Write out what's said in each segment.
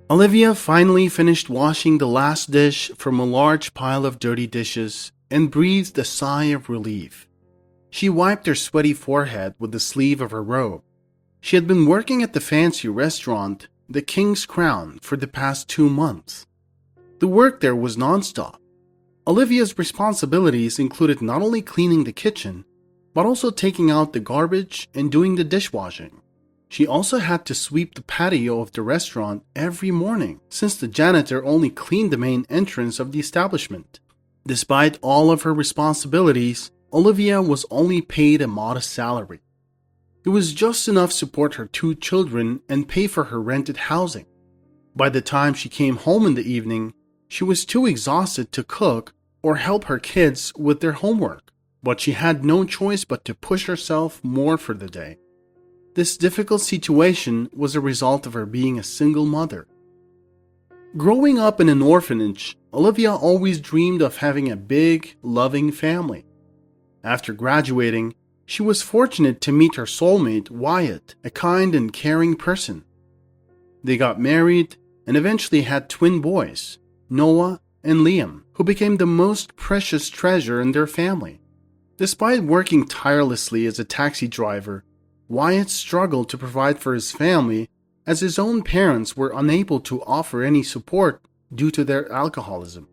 Olivia finally finished washing the last dish from a large pile of dirty dishes and breathed a sigh of relief. She wiped her sweaty forehead with the sleeve of her robe. She had been working at the fancy restaurant, the King's Crown, for the past 2 months. The work there was nonstop. Olivia's responsibilities included not only cleaning the kitchen, but also taking out the garbage and doing the dishwashing. She also had to sweep the patio of the restaurant every morning, since the janitor only cleaned the main entrance of the establishment. Despite all of her responsibilities, Olivia was only paid a modest salary. It was just enough to support her 2 children and pay for her rented housing. By the time she came home in the evening, she was too exhausted to cook or help her kids with their homework, but she had no choice but to push herself more for the day. This difficult situation was a result of her being a single mother. Growing up in an orphanage, Olivia always dreamed of having a big, loving family. After graduating, she was fortunate to meet her soulmate, Wyatt, a kind and caring person. They got married and eventually had twin boys, Noah and Liam, who became the most precious treasure in their family. Despite working tirelessly as a taxi driver, Wyatt struggled to provide for his family as his own parents were unable to offer any support due to their alcoholism.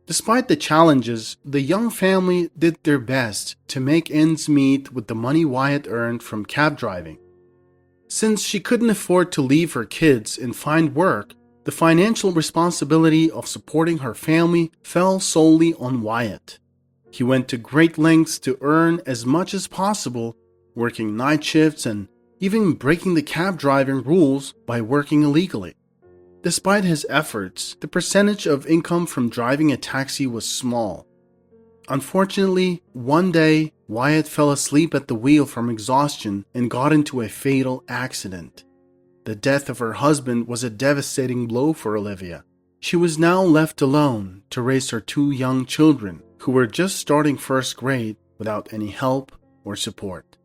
Despite the challenges, the young family did their best to make ends meet with the money Wyatt earned from cab driving. Since she couldn't afford to leave her kids and find work, the financial responsibility of supporting her family fell solely on Wyatt. He went to great lengths to earn as much as possible, working night shifts and even breaking the cab driving rules by working illegally. Despite his efforts, the percentage of income from driving a taxi was small. Unfortunately, one day, Wyatt fell asleep at the wheel from exhaustion and got into a fatal accident. The death of her husband was a devastating blow for Olivia. She was now left alone to raise her 2 young children, who were just starting first grade without any help or support.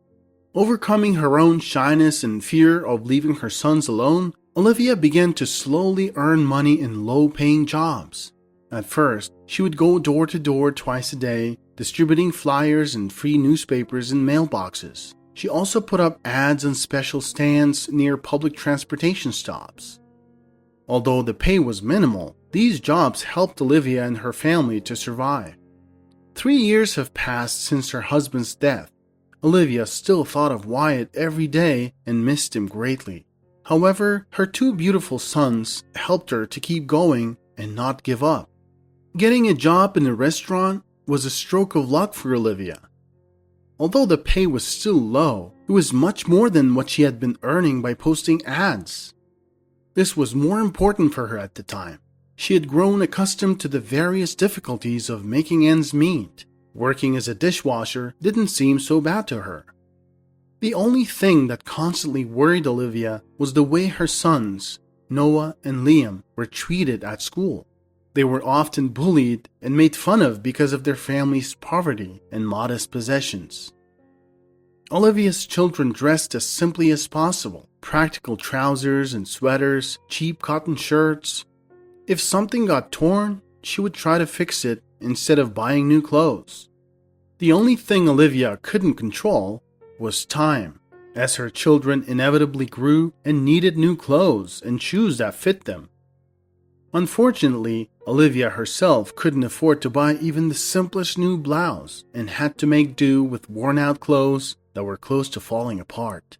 Overcoming her own shyness and fear of leaving her sons alone, Olivia began to slowly earn money in low-paying jobs. At first, she would go door to door twice a day, distributing flyers and free newspapers in mailboxes. She also put up ads on special stands near public transportation stops. Although the pay was minimal, these jobs helped Olivia and her family to survive. 3 years have passed since her husband's death. Olivia still thought of Wyatt every day and missed him greatly. However, her 2 beautiful sons helped her to keep going and not give up. Getting a job in a restaurant was a stroke of luck for Olivia. Although the pay was still low, it was much more than what she had been earning by posting ads. This was more important for her at the time. She had grown accustomed to the various difficulties of making ends meet. Working as a dishwasher didn't seem so bad to her. The only thing that constantly worried Olivia was the way her sons, Noah and Liam, were treated at school. They were often bullied and made fun of because of their family's poverty and modest possessions. Olivia's children dressed as simply as possible: practical trousers and sweaters, cheap cotton shirts. If something got torn, she would try to fix it instead of buying new clothes. The only thing Olivia couldn't control was time, as her children inevitably grew and needed new clothes and shoes that fit them. Unfortunately, Olivia herself couldn't afford to buy even the simplest new blouse and had to make do with worn-out clothes that were close to falling apart.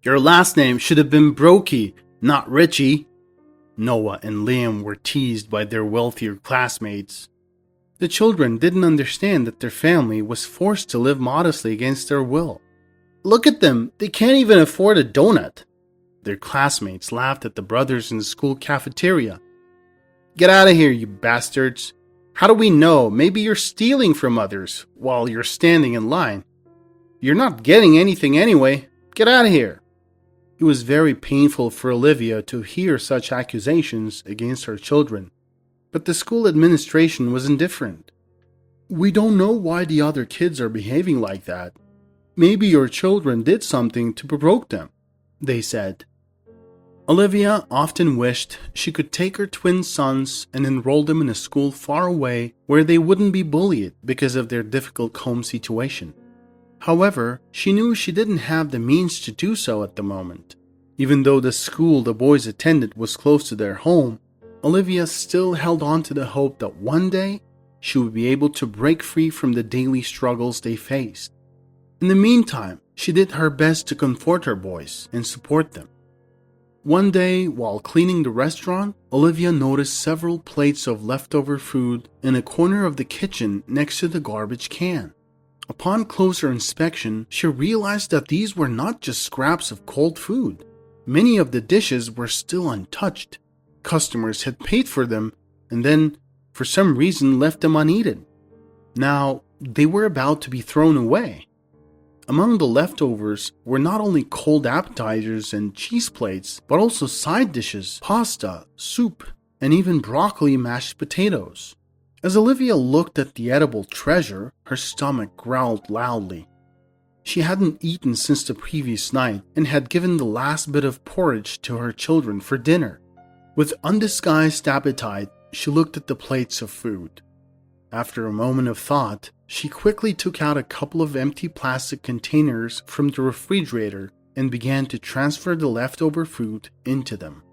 "Your last name should have been Brokey, not Ritchie," Noah and Liam were teased by their wealthier classmates. The children didn't understand that their family was forced to live modestly against their will. "Look at them, they can't even afford a donut." Their classmates laughed at the brothers in the school cafeteria. "Get out of here, you bastards. How do we know? Maybe you're stealing from others while you're standing in line. You're not getting anything anyway. Get out of here." It was very painful for Olivia to hear such accusations against her children, but the school administration was indifferent. "We don't know why the other kids are behaving like that. Maybe your children did something to provoke them," they said. Olivia often wished she could take her twin sons and enroll them in a school far away where they wouldn't be bullied because of their difficult home situation. However, she knew she didn't have the means to do so at the moment. Even though the school the boys attended was close to their home, Olivia still held on to the hope that one day she would be able to break free from the daily struggles they faced. In the meantime, she did her best to comfort her boys and support them. One day, while cleaning the restaurant, Olivia noticed several plates of leftover food in a corner of the kitchen next to the garbage can. Upon closer inspection, she realized that these were not just scraps of cold food. Many of the dishes were still untouched. Customers had paid for them and then, for some reason, left them uneaten. Now, they were about to be thrown away. Among the leftovers were not only cold appetizers and cheese plates, but also side dishes, pasta, soup, and even broccoli mashed potatoes. As Olivia looked at the edible treasure, her stomach growled loudly. She hadn't eaten since the previous night and had given the last bit of porridge to her children for dinner. With undisguised appetite, she looked at the plates of food. After a moment of thought, she quickly took out a couple of empty plastic containers from the refrigerator and began to transfer the leftover food into them.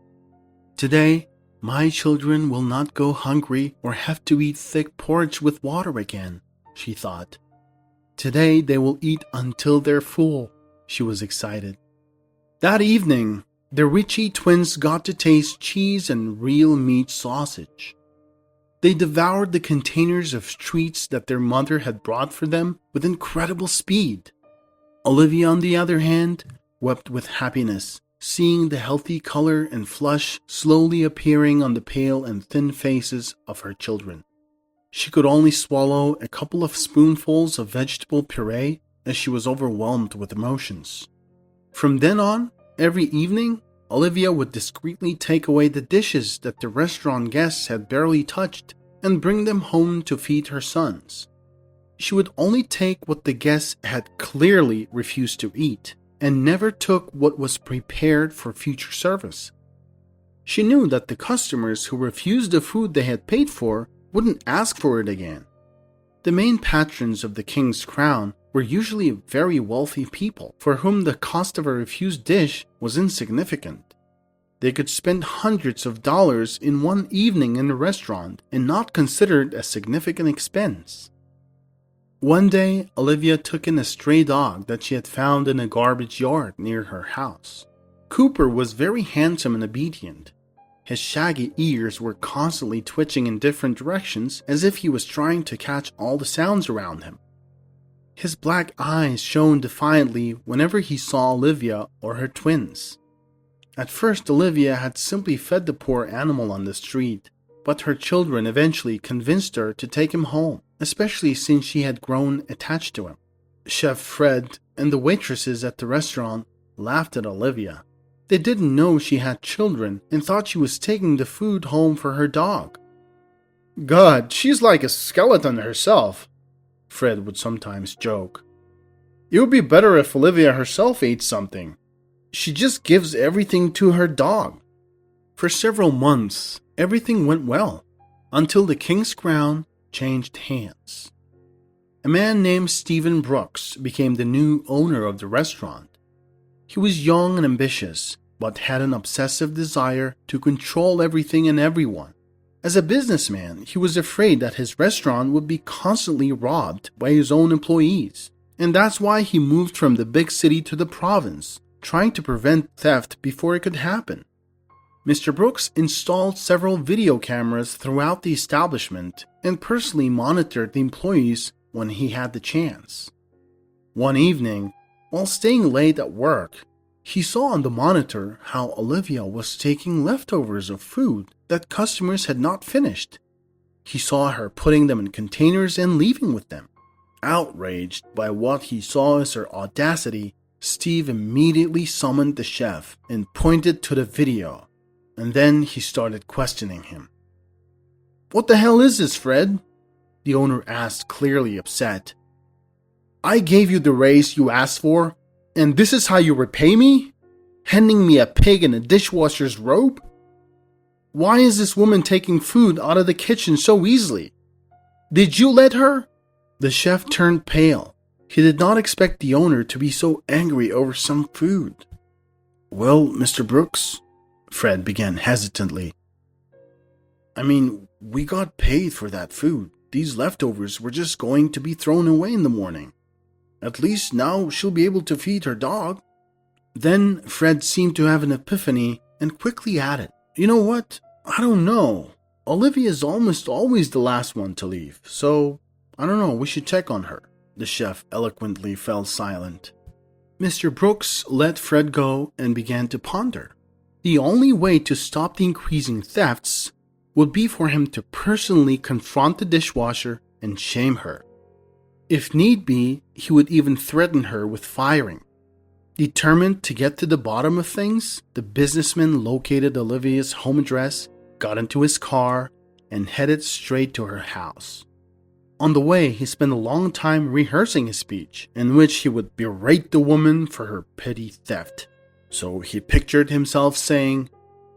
Today, my children will not go hungry or have to eat thick porridge with water again, she thought. Today they will eat until they're full, she was excited. That evening, the Ritchie twins got to taste cheese and real meat sausage. They devoured the containers of treats that their mother had brought for them with incredible speed. Olivia, on the other hand, wept with happiness, seeing the healthy color and flush slowly appearing on the pale and thin faces of her children. She could only swallow a couple of spoonfuls of vegetable puree as she was overwhelmed with emotions. From then on, every evening, Olivia would discreetly take away the dishes that the restaurant guests had barely touched and bring them home to feed her sons. She would only take what the guests had clearly refused to eat, and never took what was prepared for future service. She knew that the customers who refused the food they had paid for wouldn't ask for it again. The main patrons of the King's Crown were usually very wealthy people for whom the cost of a refused dish was insignificant. They could spend hundreds of dollars in one evening in a restaurant and not consider it a significant expense. One day, Olivia took in a stray dog that she had found in a garbage yard near her house. Cooper was very handsome and obedient. His shaggy ears were constantly twitching in different directions as if he was trying to catch all the sounds around him. His black eyes shone defiantly whenever he saw Olivia or her twins. At first, Olivia had simply fed the poor animal on the street, but her children eventually convinced her to take him home, especially since she had grown attached to him. Chef Fred and the waitresses at the restaurant laughed at Olivia. They didn't know she had children and thought she was taking the food home for her dog. "God, she's like a skeleton herself," Fred would sometimes joke. "It would be better if Olivia herself ate something. She just gives everything to her dog." For several months, everything went well, until the King's Crown changed hands. A man named Stephen Brooks became the new owner of the restaurant. He was young and ambitious, but had an obsessive desire to control everything and everyone. As a businessman, he was afraid that his restaurant would be constantly robbed by his own employees, and that's why he moved from the big city to the province, trying to prevent theft before it could happen. Mr. Brooks installed several video cameras throughout the establishment and personally monitored the employees when he had the chance. One evening, while staying late at work, he saw on the monitor how Olivia was taking leftovers of food that customers had not finished. He saw her putting them in containers and leaving with them. Outraged by what he saw as her audacity, Steve immediately summoned the chef and pointed to the video, and then he started questioning him. "What the hell is this, Fred?" the owner asked, clearly upset. "I gave you the raise you asked for, and this is how you repay me?" handing me a pig in a dishwasher's robe? Why is this woman taking food out of the kitchen so easily? Did you let her?" The chef turned pale. He did not expect the owner to be so angry over some food. "Well, Mr. Brooks," Fred began hesitantly. "I mean, we got paid for that food. These leftovers were just going to be thrown away in the morning. At least now she'll be able to feed her dog." Then Fred seemed to have an epiphany and quickly added, "You know what? I don't know. Olivia is almost always the last one to leave, so I don't know, we should check on her." The chef eloquently fell silent. Mr. Brooks let Fred go and began to ponder. The only way to stop the increasing thefts would be for him to personally confront the dishwasher and shame her. If need be, he would even threaten her with firing. Determined to get to the bottom of things, the businessman located Olivia's home address, got into his car, and headed straight to her house. On the way, he spent a long time rehearsing his speech, in which he would berate the woman for her petty theft. So he pictured himself saying,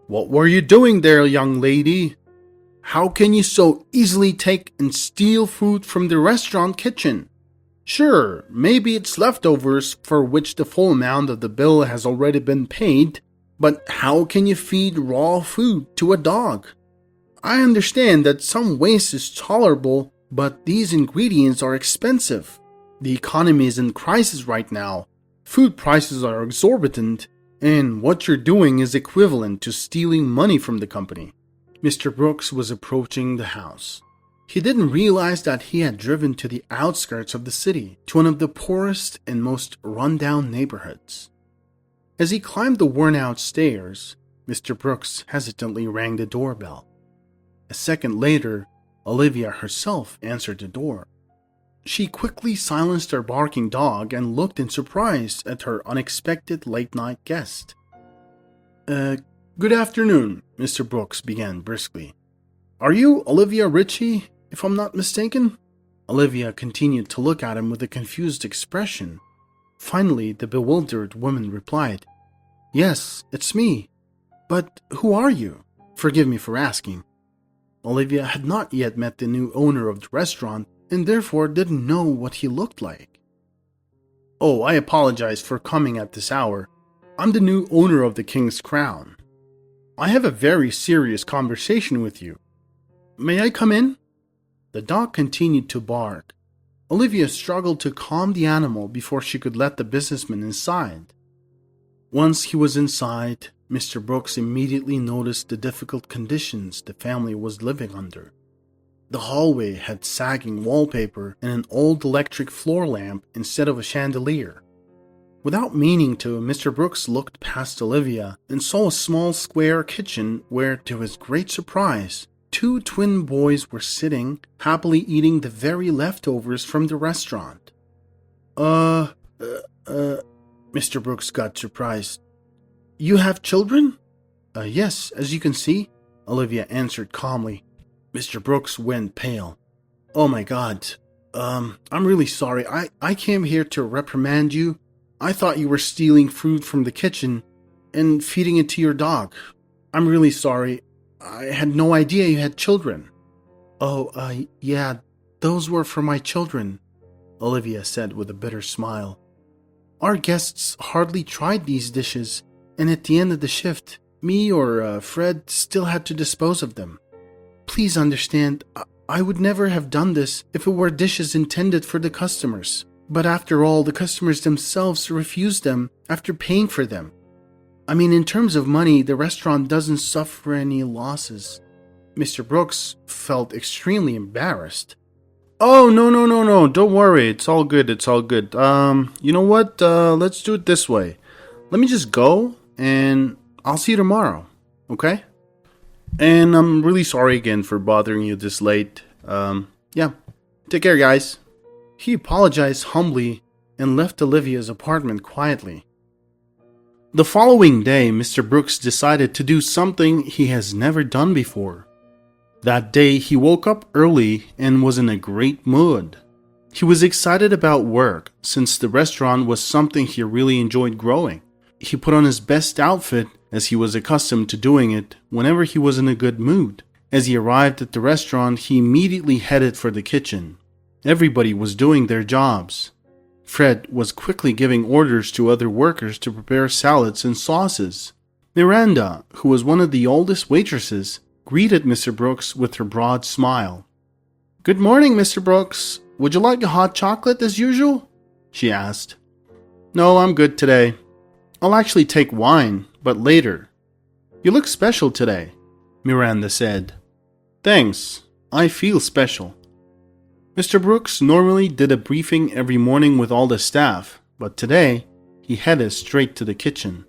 "What were you doing there, young lady? How can you so easily take and steal food from the restaurant kitchen? Sure, maybe it's leftovers for which the full amount of the bill has already been paid, but how can you feed raw food to a dog? I understand that some waste is tolerable, but these ingredients are expensive. The economy is in crisis right now. Food prices are exorbitant, and what you're doing is equivalent to stealing money from the company." Mr. Brooks was approaching the house. He didn't realize that he had driven to the outskirts of the city, to one of the poorest and most run-down neighborhoods. As he climbed the worn-out stairs, Mr. Brooks hesitantly rang the doorbell. A second later, Olivia herself answered the door. She quickly silenced her barking dog and looked in surprise at her unexpected late-night guest. Good afternoon," Mr. Brooks began briskly. "Are you Olivia Ritchie, if I'm not mistaken?" Olivia continued to look at him with a confused expression. Finally, the bewildered woman replied, "Yes, it's me. But who are you? Forgive me for asking." Olivia had not yet met the new owner of the restaurant and therefore didn't know what he looked like. "Oh, I apologize for coming at this hour. I'm the new owner of the King's Crown. I have a very serious conversation with you. May I come in?" The dog continued to bark. Olivia struggled to calm the animal before she could let the businessman inside. Once he was inside, Mr. Brooks immediately noticed the difficult conditions the family was living under. The hallway had sagging wallpaper and an old electric floor lamp instead of a chandelier. Without meaning to, Mr. Brooks looked past Olivia and saw a small square kitchen where, to his great surprise, two twin boys were sitting, happily eating the very leftovers from the restaurant. Mr. Brooks got surprised. "You have children?" Yes, as you can see," Olivia answered calmly. Mr. Brooks went pale. "Oh my God. I'm really sorry. I came here to reprimand you. I thought you were stealing food from the kitchen and feeding it to your dog. I'm really sorry. I had no idea you had children." Yeah, those were for my children," Olivia said with a bitter smile. "Our guests hardly tried these dishes, and at the end of the shift, me or Fred still had to dispose of them. Please understand, I would never have done this if it were dishes intended for the customers. But after all, the customers themselves refused them after paying for them. I mean, in terms of money, the restaurant doesn't suffer any losses." Mr. Brooks felt extremely embarrassed. "Oh, no, don't worry, it's all good. You know what, let's do it this way. Let me just go, and I'll see you tomorrow, okay? And I'm really sorry again for bothering you this late. Yeah, take care, guys." He apologized humbly and left Olivia's apartment quietly. The following day, Mr. Brooks decided to do something he has never done before. That day, he woke up early and was in a great mood. He was excited about work, since the restaurant was something he really enjoyed growing. he put on his best outfit, as he was accustomed to doing it whenever he was in a good mood. As he arrived at the restaurant, he immediately headed for the kitchen. Everybody was doing their jobs. Fred was quickly giving orders to other workers to prepare salads and sauces. Miranda, who was one of the oldest waitresses, greeted Mr. Brooks with her broad smile. "Good morning, Mr. Brooks. Would you like a hot chocolate as usual?" she asked. "No, I'm good today. I'll actually take wine, but later." "You look special today," Miranda said. "Thanks. I feel special." Mr. Brooks normally did a briefing every morning with all the staff, but today he headed straight to the kitchen.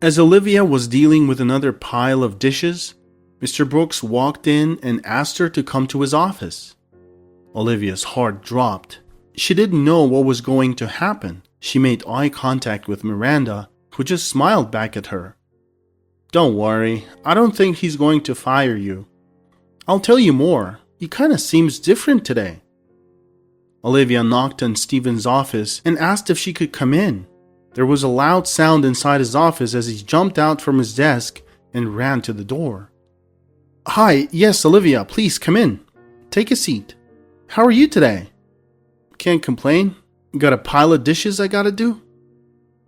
As Olivia was dealing with another pile of dishes, Mr. Brooks walked in and asked her to come to his office. Olivia's heart dropped. She didn't know what was going to happen. She made eye contact with Miranda, who just smiled back at her. "Don't worry, I don't think he's going to fire you. I'll tell you more, he kinda seems different today." Olivia knocked on Stephen's office and asked if she could come in. There was a loud sound inside his office as he jumped out from his desk and ran to the door. "Hi, yes, Olivia, please come in. Take a seat. How are you today?" "Can't complain. Got a pile of dishes I gotta do?"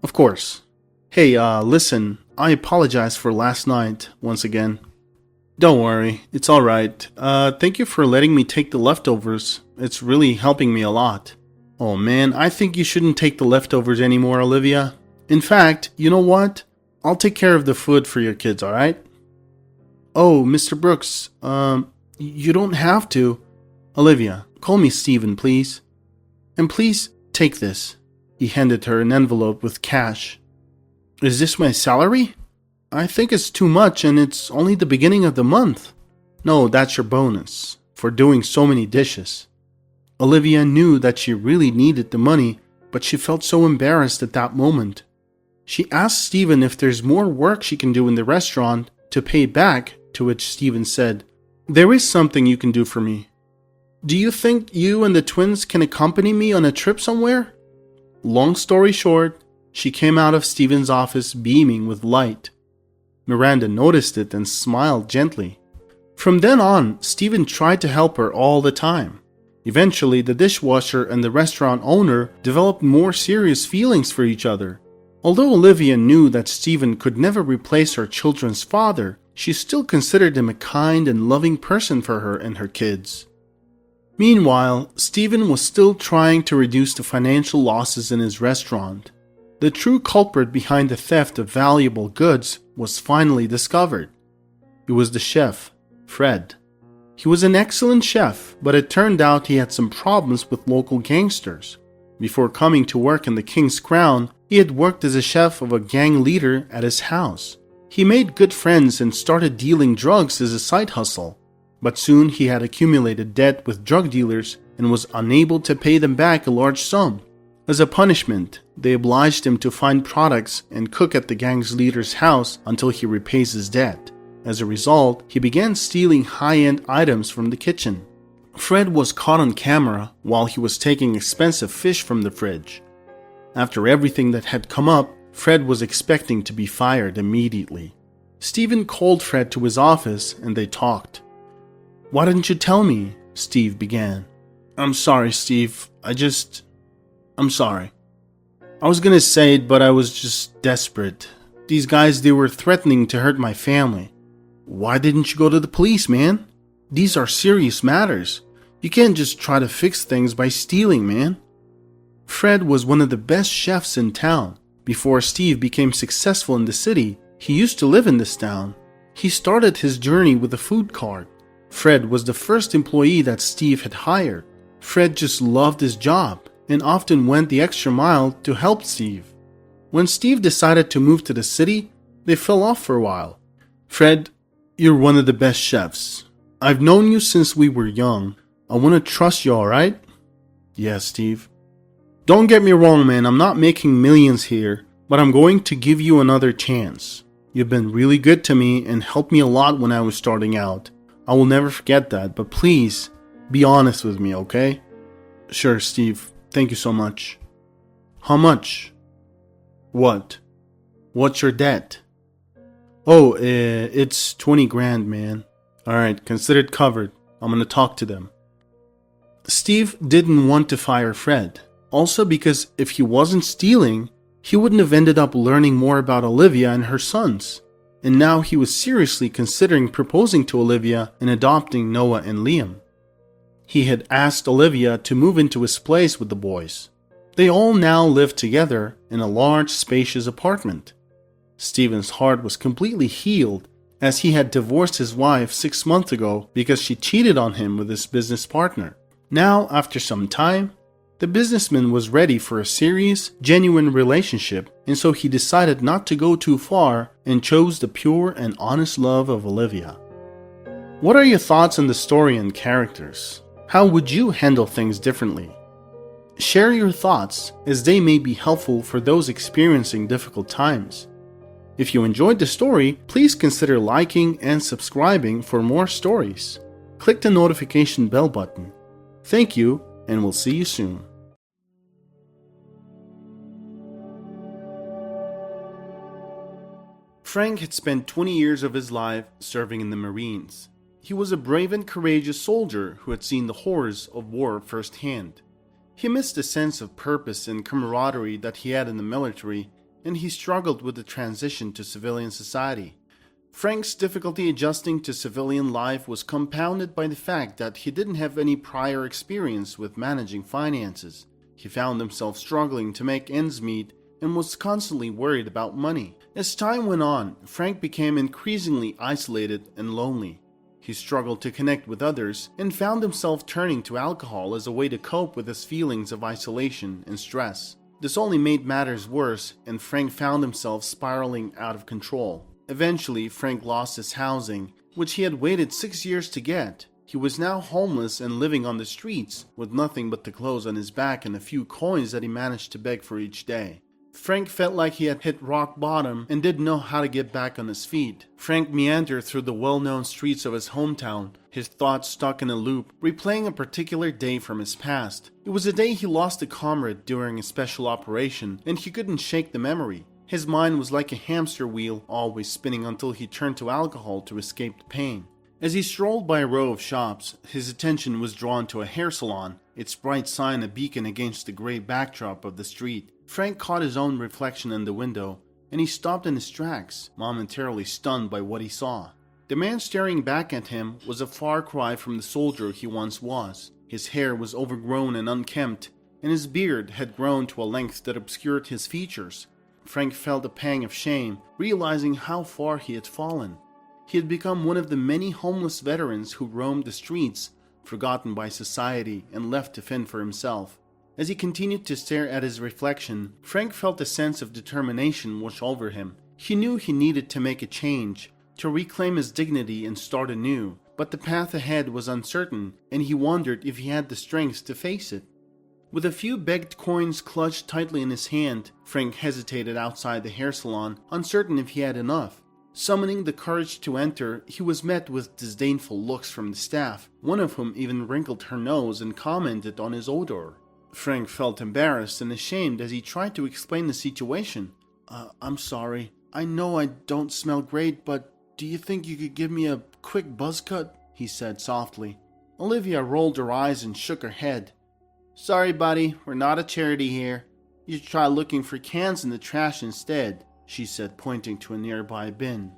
"Of course. Hey, listen, I apologize for last night, once again." "Don't worry, it's alright. Thank you for letting me take the leftovers. It's really helping me a lot." "Oh man, I think you shouldn't take the leftovers anymore, Olivia. In fact, you know what? I'll take care of the food for your kids, alright?" "Oh, Mr. Brooks, you don't have to." "Olivia, call me Stephen, please. And please, take this." He handed her an envelope with cash. "Is this my salary? I think it's too much and it's only the beginning of the month." "No, that's your bonus, for doing so many dishes." Olivia knew that she really needed the money, but she felt so embarrassed at that moment. She asked Stephen if there's more work she can do in the restaurant to pay back, to which Stephen said, "There is something you can do for me. Do you think you and the twins can accompany me on a trip somewhere?" Long story short, she came out of Stephen's office beaming with light. Miranda noticed it and smiled gently. From then on, Stephen tried to help her all the time. Eventually, the dishwasher and the restaurant owner developed more serious feelings for each other. Although Olivia knew that Stephen could never replace her children's father, she still considered him a kind and loving person for her and her kids. Meanwhile, Stephen was still trying to reduce the financial losses in his restaurant. The true culprit behind the theft of valuable goods was finally discovered. It was the chef, Fred. He was an excellent chef, but it turned out he had some problems with local gangsters. Before coming to work in the King's Crown, he had worked as a chef of a gang leader at his house. He made good friends and started dealing drugs as a side hustle, but soon he had accumulated debt with drug dealers and was unable to pay them back a large sum. As a punishment, they obliged him to find products and cook at the gang's leader's house until he repays his debt. As a result, he began stealing high-end items from the kitchen. Fred was caught on camera while he was taking expensive fish from the fridge. After everything that had come up, Fred was expecting to be fired immediately. Stephen called Fred to his office and they talked. "Why didn't you tell me?" Steve began. "I'm sorry, Steve. I'm sorry. I was gonna say it, but I was just desperate. These guys, they were threatening to hurt my family." "Why didn't you go to the police, man? These are serious matters. You can't just try to fix things by stealing, man." Fred was one of the best chefs in town. Before Steve became successful in the city, he used to live in this town. He started his journey with a food cart. Fred was the first employee that Steve had hired. Fred just loved his job and often went the extra mile to help Steve. When Steve decided to move to the city, they fell off for a while. "Fred, you're one of the best chefs. I've known you since we were young. I want to trust you, alright?" "Yes, Steve." "Don't get me wrong, man. I'm not making millions here, but I'm going to give you another chance. You've been really good to me and helped me a lot when I was starting out. I will never forget that, but please, be honest with me, okay?" "Sure, Steve. Thank you so much." "How much?" "What?" What's your debt? Oh, it's 20 grand, man. Alright, consider it covered. I'm gonna talk to them. Steve didn't want to fire Fred. Also because if he wasn't stealing, he wouldn't have ended up learning more about Olivia and her sons. And now he was seriously considering proposing to Olivia and adopting Noah and Liam. He had asked Olivia to move into his place with the boys. They all now lived together in a large, spacious apartment. Stephen's heart was completely healed as he had divorced his wife 6 months ago because she cheated on him with his business partner. Now, after some time, the businessman was ready for a serious, genuine relationship, and so he decided not to go too far and chose the pure and honest love of Olivia. What are your thoughts on the story and characters? How would you handle things differently? Share your thoughts, as they may be helpful for those experiencing difficult times. If you enjoyed the story, please consider liking and subscribing for more stories. Click the notification bell button. Thank you, and we'll see you soon. Frank had spent 20 years of his life serving in the Marines. He was a brave and courageous soldier who had seen the horrors of war firsthand. He missed the sense of purpose and camaraderie that he had in the military, and he struggled with the transition to civilian society. Frank's difficulty adjusting to civilian life was compounded by the fact that he didn't have any prior experience with managing finances. He found himself struggling to make ends meet and was constantly worried about money. As time went on, Frank became increasingly isolated and lonely. He struggled to connect with others and found himself turning to alcohol as a way to cope with his feelings of isolation and stress. This only made matters worse, and Frank found himself spiraling out of control. Eventually, Frank lost his housing, which he had waited 6 years to get. He was now homeless and living on the streets, with nothing but the clothes on his back and a few coins that he managed to beg for each day. Frank felt like he had hit rock bottom and didn't know how to get back on his feet. Frank meandered through the well-known streets of his hometown, his thoughts stuck in a loop, replaying a particular day from his past. It was a day he lost a comrade during a special operation, and he couldn't shake the memory. His mind was like a hamster wheel, always spinning until he turned to alcohol to escape the pain. As he strolled by a row of shops, his attention was drawn to a hair salon, its bright sign a beacon against the gray backdrop of the street. Frank caught his own reflection in the window, and he stopped in his tracks, momentarily stunned by what he saw. The man staring back at him was a far cry from the soldier he once was. His hair was overgrown and unkempt, and his beard had grown to a length that obscured his features. Frank felt a pang of shame, realizing how far he had fallen. He had become one of the many homeless veterans who roamed the streets, forgotten by society and left to fend for himself. As he continued to stare at his reflection, Frank felt a sense of determination wash over him. He knew he needed to make a change, to reclaim his dignity and start anew, but the path ahead was uncertain, and he wondered if he had the strength to face it. With a few begged coins clutched tightly in his hand, Frank hesitated outside the hair salon, uncertain if he had enough. Summoning the courage to enter, he was met with disdainful looks from the staff, one of whom even wrinkled her nose and commented on his odor. Frank felt embarrassed and ashamed as he tried to explain the situation. I'm sorry. I know I don't smell great, but do you think you could give me a quick buzz cut? He said softly. Olivia rolled her eyes and shook her head. Sorry, buddy, we're not a charity here. You should try looking for cans in the trash instead, she said, pointing to a nearby bin.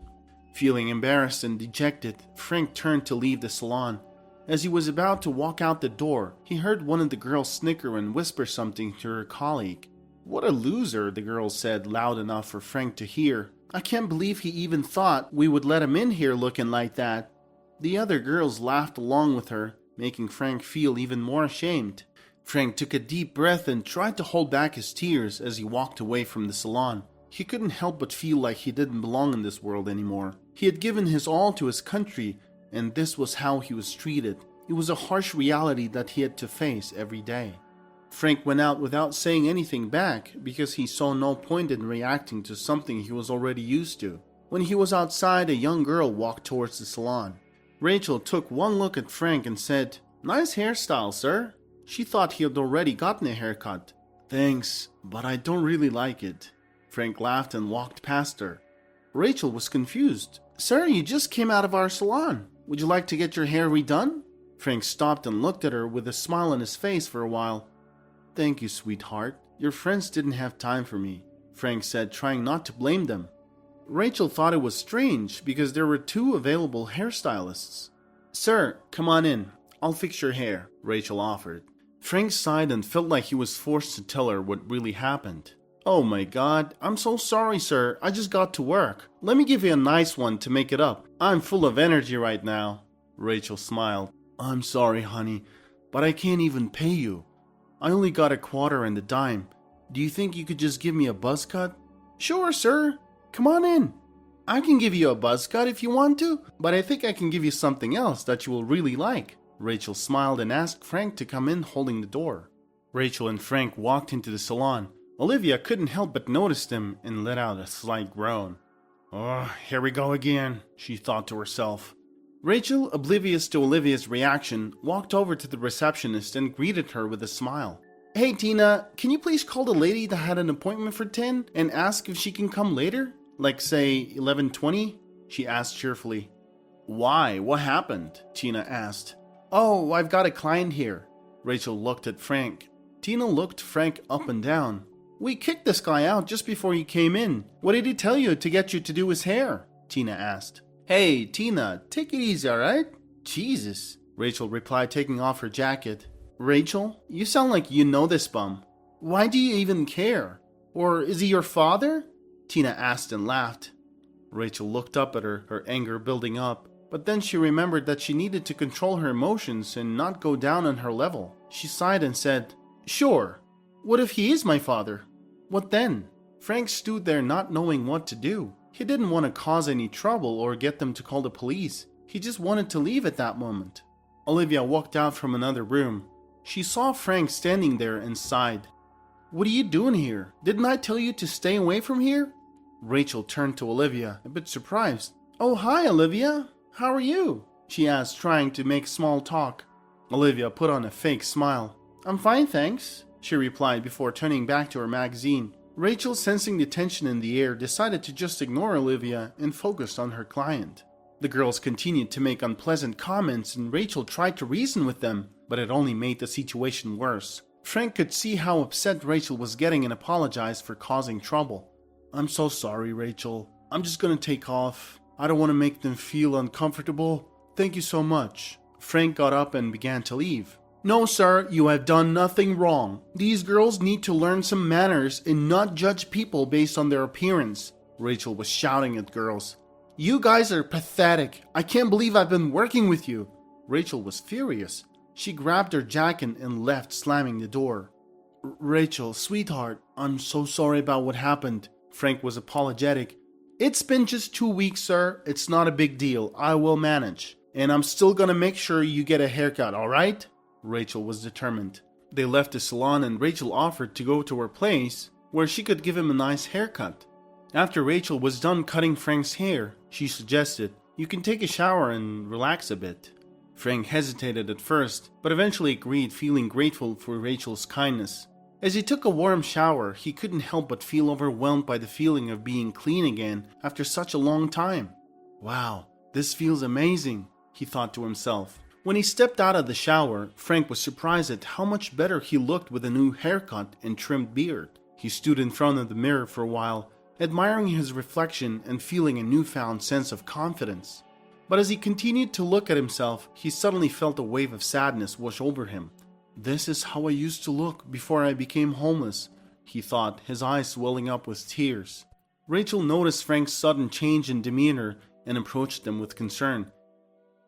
Feeling embarrassed and dejected, Frank turned to leave the salon. As he was about to walk out the door, he heard one of the girls snicker and whisper something to her colleague. What a loser, the girl said loud enough for Frank to hear. I can't believe he even thought we would let him in here looking like that. The other girls laughed along with her, making Frank feel even more ashamed. Frank took a deep breath and tried to hold back his tears as he walked away from the salon. He couldn't help but feel like he didn't belong in this world anymore. He had given his all to his country, and this was how he was treated. It was a harsh reality that he had to face every day. Frank went out without saying anything back because he saw no point in reacting to something he was already used to. When he was outside, a young girl walked towards the salon. Rachel took one look at Frank and said, "Nice hairstyle, sir." She thought he had already gotten a haircut. "Thanks, but I don't really like it." Frank laughed and walked past her. Rachel was confused. Sir, you just came out of our salon. Would you like to get your hair redone? Frank stopped and looked at her with a smile on his face for a while. Thank you, sweetheart. Your friends didn't have time for me, Frank said, trying not to blame them. Rachel thought it was strange because there were 2 available hairstylists. Sir, come on in. I'll fix your hair, Rachel offered. Frank sighed and felt like he was forced to tell her what really happened. Oh my god, I'm so sorry, sir. I just got to work. Let me give you a nice one to make it up. I'm full of energy right now. Rachel smiled. I'm sorry, honey, but I can't even pay you. I only got a quarter and a dime. Do you think you could just give me a buzz cut? Sure, sir. Come on in. I can give you a buzz cut if you want to, but I think I can give you something else that you will really like. Rachel smiled and asked Frank to come in holding the door. Rachel and Frank walked into the salon. Olivia couldn't help but notice them and let out a slight groan. Oh, here we go again, she thought to herself. Rachel, oblivious to Olivia's reaction, walked over to the receptionist and greeted her with a smile. Hey Tina, can you please call the lady that had an appointment for 10 and ask if she can come later? Like say 11:20? She asked cheerfully. Why? What happened? Tina asked. Oh, I've got a client here. Rachel looked at Frank. Tina looked Frank up and down. We kicked this guy out just before he came in. What did he tell you to get you to do his hair? Tina asked. Hey, Tina, take it easy, alright? Jesus, Rachel replied, taking off her jacket. Rachel, you sound like you know this bum. Why do you even care? Or is he your father? Tina asked and laughed. Rachel looked up at her, her anger building up. But then she remembered that she needed to control her emotions and not go down on her level. She sighed and said, Sure. What if he is my father? What then? Frank stood there not knowing what to do. He didn't want to cause any trouble or get them to call the police. He just wanted to leave at that moment. Olivia walked out from another room. She saw Frank standing there and sighed. What are you doing here? Didn't I tell you to stay away from here? Rachel turned to Olivia, a bit surprised. Oh, hi, Olivia. How are you? She asked, trying to make small talk. Olivia put on a fake smile. I'm fine, thanks, she replied before turning back to her magazine. Rachel, sensing the tension in the air, decided to just ignore Olivia and focused on her client. The girls continued to make unpleasant comments and Rachel tried to reason with them, but it only made the situation worse. Frank could see how upset Rachel was getting and apologized for causing trouble. I'm so sorry, Rachel. I'm just gonna take off. I don't want to make them feel uncomfortable. Thank you so much. Frank got up and began to leave. No, sir, you have done nothing wrong. These girls need to learn some manners and not judge people based on their appearance. Rachel was shouting at girls. You guys are pathetic. I can't believe I've been working with you. Rachel was furious. She grabbed her jacket and left, slamming the door. Rachel, sweetheart, I'm so sorry about what happened. Frank was apologetic. It's been just 2 weeks, sir. It's not a big deal. I will manage. And I'm still gonna make sure you get a haircut, alright? Rachel was determined. They left the salon and Rachel offered to go to her place where she could give him a nice haircut. After Rachel was done cutting Frank's hair, she suggested, You can take a shower and relax a bit. Frank hesitated at first, but eventually agreed, feeling grateful for Rachel's kindness. As he took a warm shower, he couldn't help but feel overwhelmed by the feeling of being clean again after such a long time. Wow, this feels amazing, he thought to himself. When he stepped out of the shower, Frank was surprised at how much better he looked with a new haircut and trimmed beard. He stood in front of the mirror for a while, admiring his reflection and feeling a newfound sense of confidence. But as he continued to look at himself, he suddenly felt a wave of sadness wash over him. This is how I used to look before I became homeless, he thought, his eyes swelling up with tears. Rachel noticed Frank's sudden change in demeanor and approached him with concern.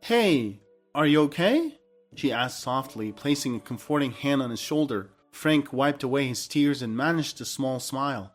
Hey, are you okay? She asked softly, placing a comforting hand on his shoulder. Frank wiped away his tears and managed a small smile.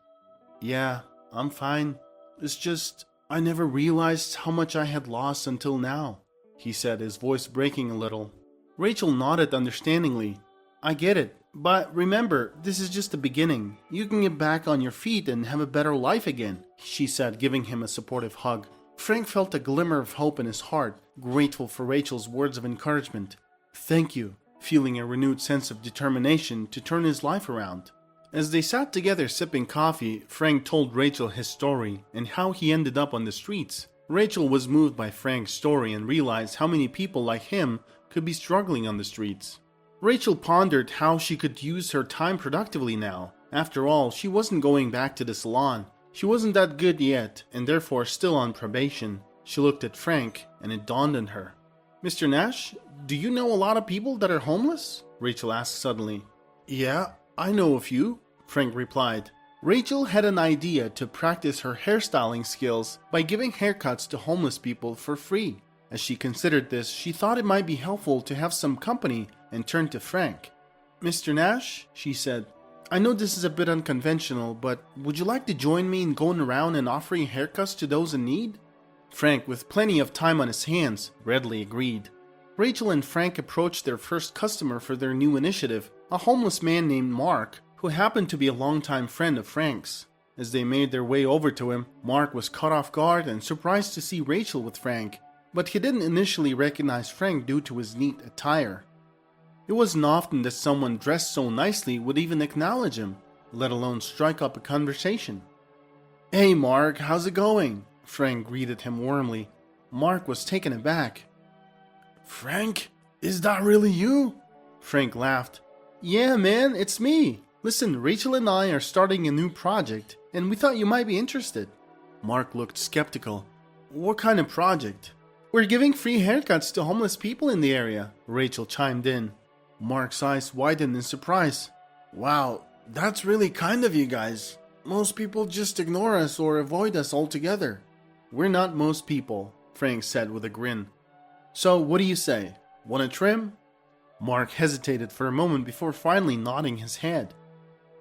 Yeah, I'm fine. It's just, I never realized how much I had lost until now, he said, his voice breaking a little. Rachel nodded understandingly. I get it, but remember, this is just the beginning. You can get back on your feet and have a better life again, she said, giving him a supportive hug. Frank felt a glimmer of hope in his heart, grateful for Rachel's words of encouragement. Thank you, feeling a renewed sense of determination to turn his life around. As they sat together sipping coffee, Frank told Rachel his story and how he ended up on the streets. Rachel was moved by Frank's story and realized how many people like him could be struggling on the streets. Rachel pondered how she could use her time productively now. After all, she wasn't going back to the salon. She wasn't that good yet, and therefore still on probation. She looked at Frank, and it dawned on her. "Mr. Nash, do you know a lot of people that are homeless?" Rachel asked suddenly. "Yeah, I know a few," Frank replied. Rachel had an idea to practice her hairstyling skills by giving haircuts to homeless people for free. As she considered this, she thought it might be helpful to have some company and turned to Frank. "Mr. Nash," she said, "I know this is a bit unconventional, but would you like to join me in going around and offering haircuts to those in need?" Frank, with plenty of time on his hands, readily agreed. Rachel and Frank approached their first customer for their new initiative, a homeless man named Mark, who happened to be a longtime friend of Frank's. As they made their way over to him, Mark was caught off guard and surprised to see Rachel with Frank, but he didn't initially recognize Frank due to his neat attire. It wasn't often that someone dressed so nicely would even acknowledge him, let alone strike up a conversation. "Hey Mark, how's it going?" Frank greeted him warmly. Mark was taken aback. "Frank, is that really you?" Frank laughed. "Yeah man, it's me. Listen, Rachel and I are starting a new project, and we thought you might be interested." Mark looked skeptical. "What kind of project?" "We're giving free haircuts to homeless people in the area," Rachel chimed in. Mark's eyes widened in surprise. "Wow, that's really kind of you guys. Most people just ignore us or avoid us altogether." "We're not most people," Frank said with a grin. "So what do you say? Want a trim?" Mark hesitated for a moment before finally nodding his head.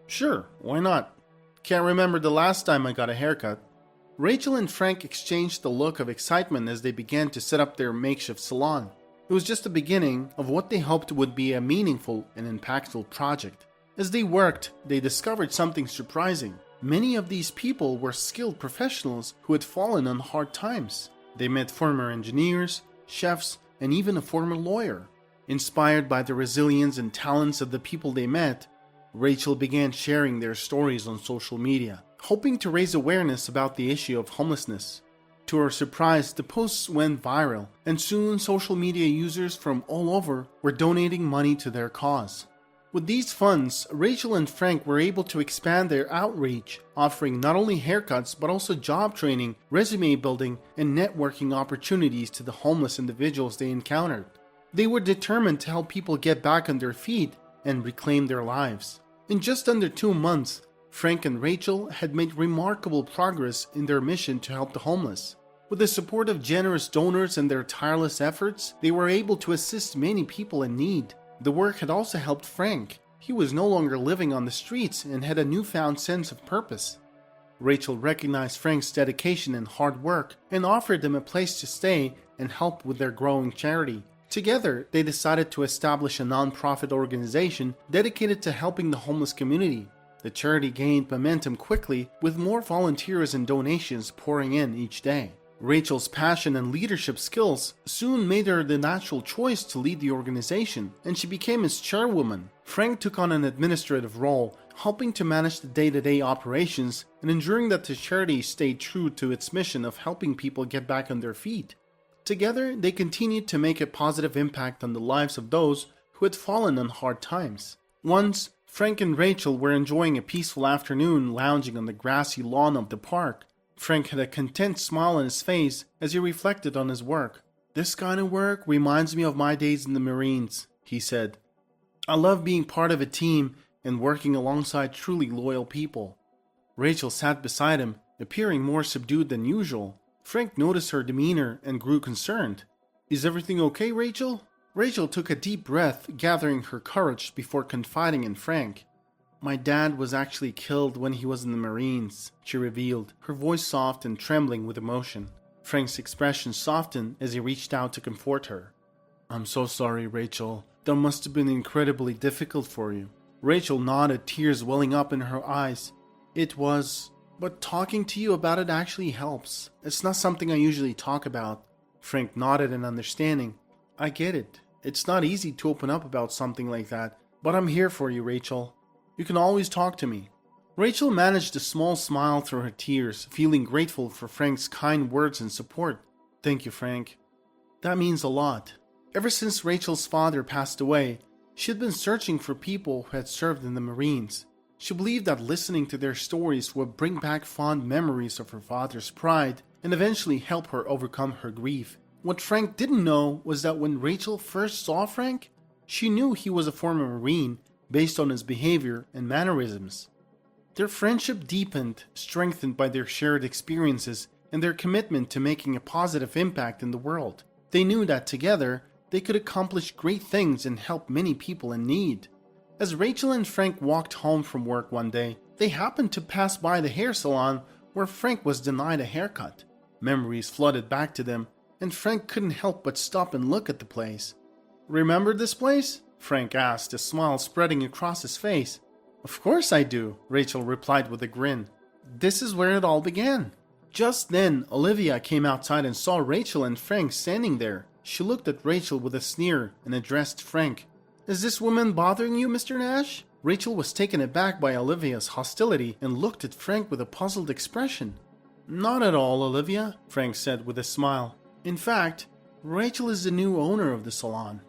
"Sure, why not? Can't remember the last time I got a haircut." Rachel and Frank exchanged a look of excitement as they began to set up their makeshift salon. It was just the beginning of what they hoped would be a meaningful and impactful project. As they worked, they discovered something surprising. Many of these people were skilled professionals who had fallen on hard times. They met former engineers, chefs, and even a former lawyer. Inspired by the resilience and talents of the people they met, Rachel began sharing their stories on social media, hoping to raise awareness about the issue of homelessness. To her surprise, the posts went viral, and soon social media users from all over were donating money to their cause. With these funds, Rachel and Frank were able to expand their outreach, offering not only haircuts but also job training, resume building, and networking opportunities to the homeless individuals they encountered. They were determined to help people get back on their feet and reclaim their lives. In just under 2 months, Frank and Rachel had made remarkable progress in their mission to help the homeless. With the support of generous donors and their tireless efforts, they were able to assist many people in need. The work had also helped Frank. He was no longer living on the streets and had a newfound sense of purpose. Rachel recognized Frank's dedication and hard work and offered them a place to stay and help with their growing charity. Together, they decided to establish a non-profit organization dedicated to helping the homeless community. The charity gained momentum quickly, with more volunteers and donations pouring in each day. Rachel's passion and leadership skills soon made her the natural choice to lead the organization, and she became its chairwoman. Frank took on an administrative role, helping to manage the day-to-day operations and ensuring that the charity stayed true to its mission of helping people get back on their feet. Together, they continued to make a positive impact on the lives of those who had fallen on hard times. Once, Frank and Rachel were enjoying a peaceful afternoon lounging on the grassy lawn of the park. Frank had a content smile on his face as he reflected on his work. "This kind of work reminds me of my days in the Marines," he said. "I love being part of a team and working alongside truly loyal people." Rachel sat beside him, appearing more subdued than usual. Frank noticed her demeanor and grew concerned. "Is everything okay, Rachel?" Rachel took a deep breath, gathering her courage before confiding in Frank. "My dad was actually killed when he was in the Marines," she revealed, her voice soft and trembling with emotion. Frank's expression softened as he reached out to comfort her. "I'm so sorry, Rachel. That must have been incredibly difficult for you." Rachel nodded, tears welling up in her eyes. "It was, but talking to you about it actually helps. It's not something I usually talk about." Frank nodded in understanding. "I get it. It's not easy to open up about something like that, but I'm here for you, Rachel." You can always talk to me. Rachel managed a small smile through her tears, feeling grateful for Frank's kind words and support. Thank you, Frank. That means a lot. Ever since Rachel's father passed away, she had been searching for people who had served in the Marines. She believed that listening to their stories would bring back fond memories of her father's pride and eventually help her overcome her grief. What Frank didn't know was that when Rachel first saw Frank, she knew he was a former Marine based on his behavior and mannerisms. Their friendship deepened, strengthened by their shared experiences and their commitment to making a positive impact in the world. They knew that together, they could accomplish great things and help many people in need. As Rachel and Frank walked home from work one day, they happened to pass by the hair salon where Frank was denied a haircut. Memories flooded back to them, and Frank couldn't help but stop and look at the place. "Remember this place?" Frank asked, a smile spreading across his face. "Of course I do," Rachel replied with a grin. "This is where it all began." Just then, Olivia came outside and saw Rachel and Frank standing there. She looked at Rachel with a sneer and addressed Frank. "Is this woman bothering you, Mr. Nash?" Rachel was taken aback by Olivia's hostility and looked at Frank with a puzzled expression. "Not at all, Olivia," Frank said with a smile. "In fact, Rachel is the new owner of the salon."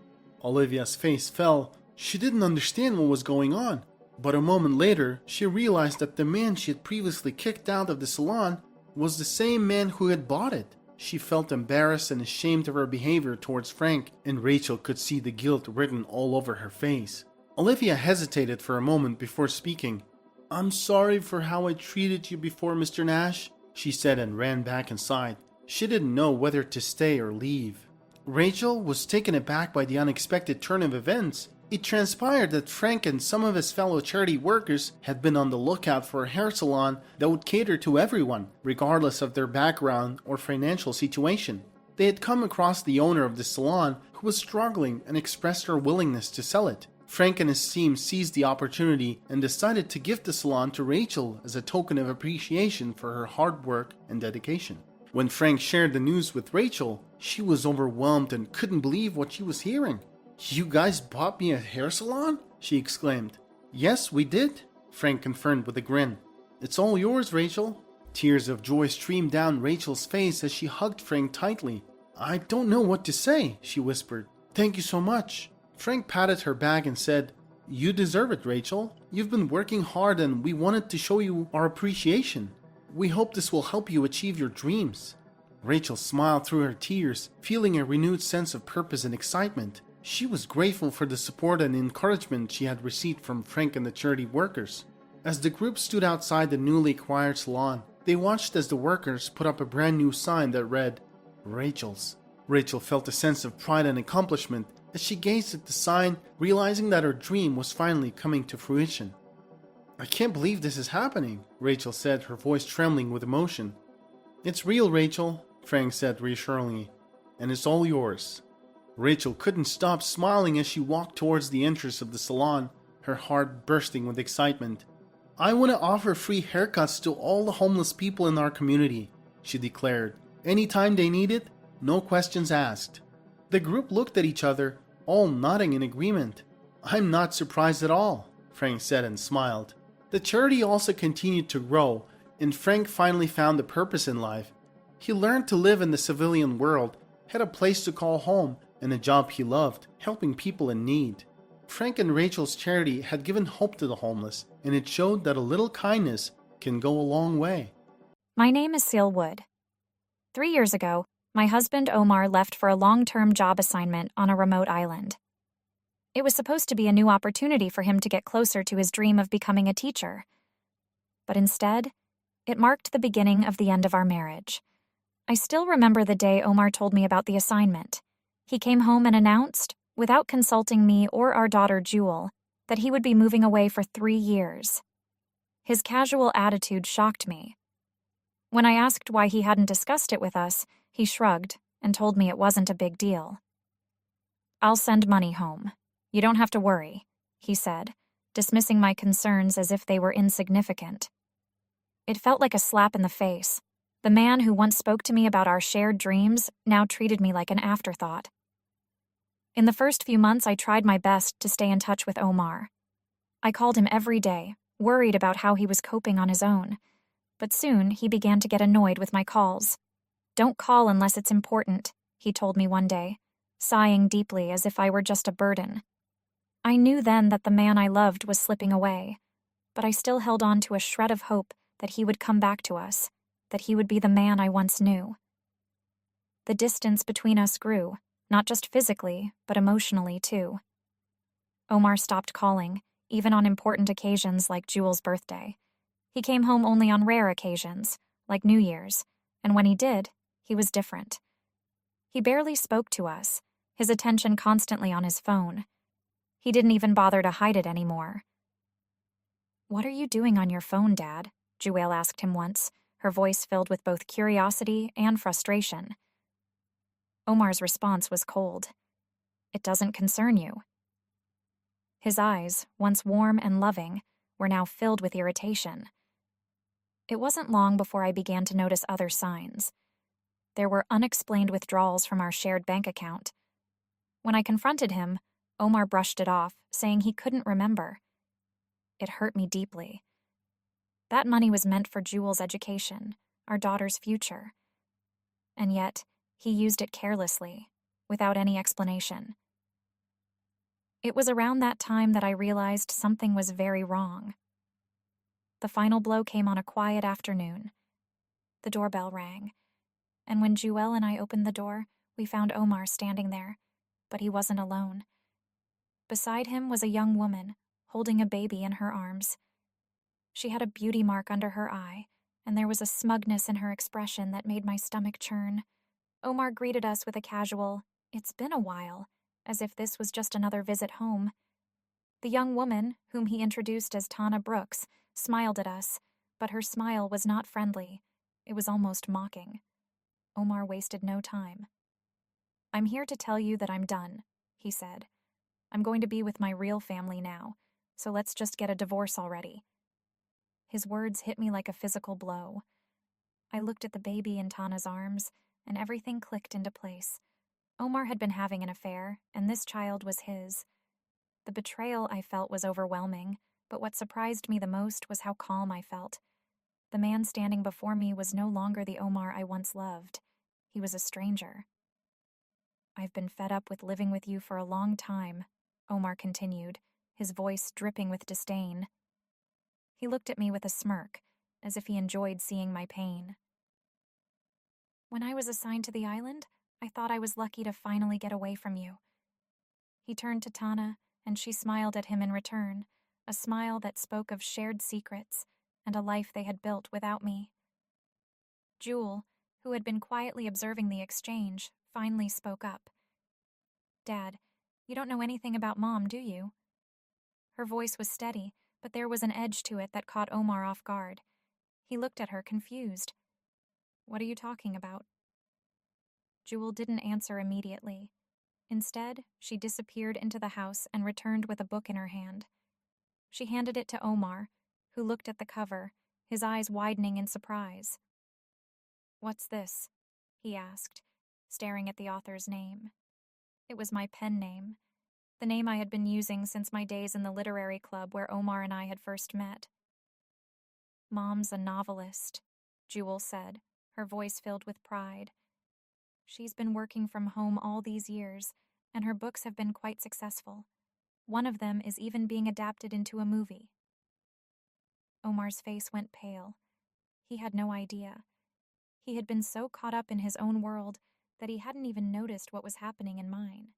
Olivia's face fell. She didn't understand what was going on. But a moment later, she realized that the man she had previously kicked out of the salon was the same man who had bought it. She felt embarrassed and ashamed of her behavior towards Frank, and Rachel could see the guilt written all over her face. Olivia hesitated for a moment before speaking. "I'm sorry for how I treated you before, Mr. Nash," she said and ran back inside. She didn't know whether to stay or leave. Rachel was taken aback by the unexpected turn of events. It transpired that Frank and some of his fellow charity workers had been on the lookout for a hair salon that would cater to everyone, regardless of their background or financial situation. They had come across the owner of the salon, who was struggling, and expressed her willingness to sell it. Frank and his team seized the opportunity and decided to gift the salon to Rachel as a token of appreciation for her hard work and dedication. When Frank shared the news with Rachel, she was overwhelmed and couldn't believe what she was hearing. "You guys bought me a hair salon?" she exclaimed. "Yes, we did," Frank confirmed with a grin. "It's all yours, Rachel." Tears of joy streamed down Rachel's face as she hugged Frank tightly. "I don't know what to say," she whispered. "Thank you so much." Frank patted her back and said, "You deserve it, Rachel. You've been working hard and we wanted to show you our appreciation. We hope this will help you achieve your dreams." Rachel smiled through her tears, feeling a renewed sense of purpose and excitement. She was grateful for the support and encouragement she had received from Frank and the charity workers. As the group stood outside the newly acquired salon, they watched as the workers put up a brand new sign that read, "Rachel's." Rachel felt a sense of pride and accomplishment as she gazed at the sign, realizing that her dream was finally coming to fruition. "I can't believe this is happening," Rachel said, her voice trembling with emotion. "It's real, Rachel," Frank said reassuringly, "and it's all yours." Rachel couldn't stop smiling as she walked towards the entrance of the salon, her heart bursting with excitement. "I want to offer free haircuts to all the homeless people in our community," she declared. "Anytime they need it, no questions asked." The group looked at each other, all nodding in agreement. "I'm not surprised at all," Frank said and smiled. The charity also continued to grow, and Frank finally found a purpose in life. He learned to live in the civilian world, had a place to call home, and a job he loved, helping people in need. Frank and Rachel's charity had given hope to the homeless, and it showed that a little kindness can go a long way. My name is Seal Wood. 3 years ago, my husband Omar left for a long-term job assignment on a remote island. It was supposed to be a new opportunity for him to get closer to his dream of becoming a teacher. But instead, it marked the beginning of the end of our marriage. I still remember the day Omar told me about the assignment. He came home and announced, without consulting me or our daughter Jewel, that he would be moving away for 3 years. His casual attitude shocked me. When I asked why he hadn't discussed it with us, he shrugged and told me it wasn't a big deal. "I'll send money home. You don't have to worry," he said, dismissing my concerns as if they were insignificant. It felt like a slap in the face. The man who once spoke to me about our shared dreams now treated me like an afterthought. In the first few months, I tried my best to stay in touch with Omar. I called him every day, worried about how he was coping on his own. But soon he began to get annoyed with my calls. "Don't call unless it's important," he told me one day, sighing deeply as if I were just a burden. I knew then that the man I loved was slipping away, but I still held on to a shred of hope that he would come back to us, that he would be the man I once knew. The distance between us grew, not just physically, but emotionally too. Omar stopped calling, even on important occasions like Jewel's birthday. He came home only on rare occasions, like New Year's, and when he did, he was different. He barely spoke to us, his attention constantly on his phone. He didn't even bother to hide it anymore. "What are you doing on your phone, Dad?" Jewel asked him once, her voice filled with both curiosity and frustration. Omar's response was cold. "It doesn't concern you." His eyes, once warm and loving, were now filled with irritation. It wasn't long before I began to notice other signs. There were unexplained withdrawals from our shared bank account. When I confronted him, Omar brushed it off, saying he couldn't remember. It hurt me deeply. That money was meant for Jewel's education, our daughter's future. And yet, he used it carelessly, without any explanation. It was around that time that I realized something was very wrong. The final blow came on a quiet afternoon. The doorbell rang, and when Jewel and I opened the door, we found Omar standing there, but he wasn't alone. Beside him was a young woman, holding a baby in her arms. She had a beauty mark under her eye, and there was a smugness in her expression that made my stomach churn. Omar greeted us with a casual, "It's been a while," as if this was just another visit home. The young woman, whom he introduced as Tana Brooks, smiled at us, but her smile was not friendly. It was almost mocking. Omar wasted no time. "I'm here to tell you that I'm done," he said. "I'm going to be with my real family now, so let's just get a divorce already." His words hit me like a physical blow. I looked at the baby in Tana's arms, and everything clicked into place. Omar had been having an affair, and this child was his. The betrayal I felt was overwhelming, but what surprised me the most was how calm I felt. The man standing before me was no longer the Omar I once loved. He was a stranger. "I've been fed up with living with you for a long time," Omar continued, his voice dripping with disdain. He looked at me with a smirk, as if he enjoyed seeing my pain. "When I was assigned to the island, I thought I was lucky to finally get away from you." He turned to Tana, and she smiled at him in return, a smile that spoke of shared secrets and a life they had built without me. Jewel, who had been quietly observing the exchange, finally spoke up. "Dad, you don't know anything about Mom, do you?" Her voice was steady, but there was an edge to it that caught Omar off guard. He looked at her, confused. "What are you talking about?" Jewel didn't answer immediately. Instead, she disappeared into the house and returned with a book in her hand. She handed it to Omar, who looked at the cover, his eyes widening in surprise. "What's this?" he asked, staring at the author's name. It was my pen name, the name I had been using since my days in the literary club where Omar and I had first met. "Mom's a novelist," Jewel said, her voice filled with pride. "She's been working from home all these years, and her books have been quite successful. One of them is even being adapted into a movie." Omar's face went pale. He had no idea. He had been so caught up in his own world that he hadn't even noticed what was happening in mine.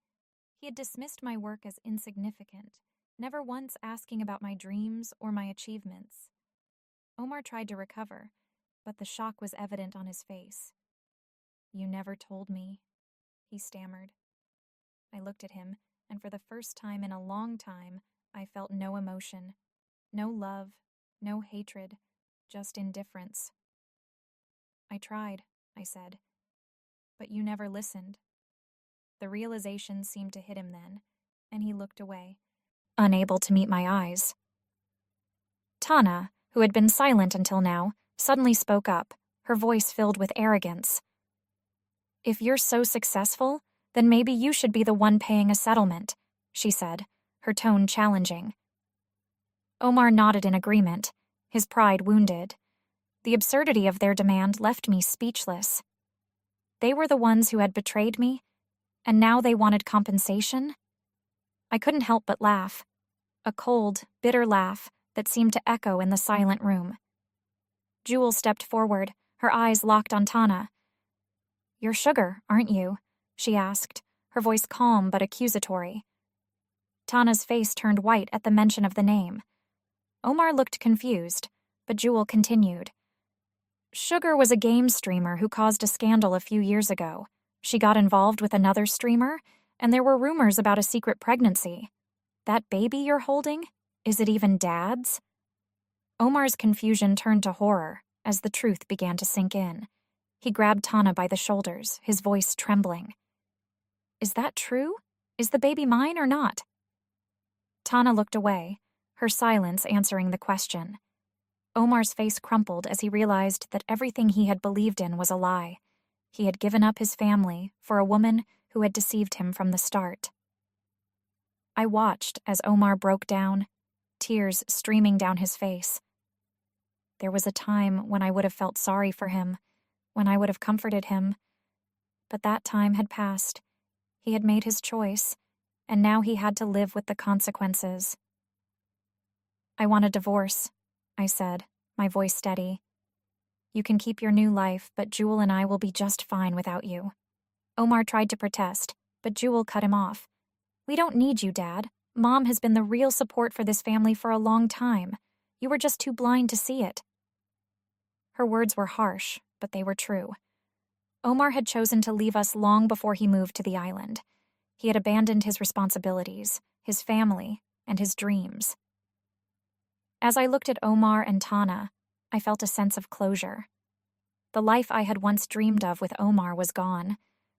He had dismissed my work as insignificant, never once asking about my dreams or my achievements. Omar tried to recover, but the shock was evident on his face. "You never told me," he stammered. I looked at him, and for the first time in a long time, I felt no emotion, no love, no hatred, just indifference. "I tried," I said, "but you never listened." The realization seemed to hit him then, and he looked away, unable to meet my eyes. Tana, who had been silent until now, suddenly spoke up, her voice filled with arrogance. "If you're so successful, then maybe you should be the one paying a settlement," she said, her tone challenging. Omar nodded in agreement, his pride wounded. The absurdity of their demand left me speechless. They were the ones who had betrayed me, and now they wanted compensation? I couldn't help but laugh, a cold, bitter laugh that seemed to echo in the silent room. Jewel stepped forward, her eyes locked on Tana. "You're Sugar, aren't you?" she asked, her voice calm but accusatory. Tana's face turned white at the mention of the name. Omar looked confused, but Jewel continued. "Sugar was a game streamer who caused a scandal a few years ago. She got involved with another streamer, and there were rumors about a secret pregnancy. That baby you're holding, is it even Dad's?" Omar's confusion turned to horror as the truth began to sink in. He grabbed Tana by the shoulders, his voice trembling. "Is that true? Is the baby mine or not?" Tana looked away, her silence answering the question. Omar's face crumpled as he realized that everything he had believed in was a lie. He had given up his family for a woman who had deceived him from the start. I watched as Omar broke down, tears streaming down his face. There was a time when I would have felt sorry for him, when I would have comforted him. But that time had passed. He had made his choice, and now he had to live with the consequences. "I want a divorce," I said, my voice steady. "You can keep your new life, but Jewel and I will be just fine without you." Omar tried to protest, but Jewel cut him off. "We don't need you, Dad. Mom has been the real support for this family for a long time. You were just too blind to see it." Her words were harsh, but they were true. Omar had chosen to leave us long before he moved to the island. He had abandoned his responsibilities, his family, and his dreams. As I looked at Omar and Tana, I felt a sense of closure. The life I had once dreamed of with Omar was gone,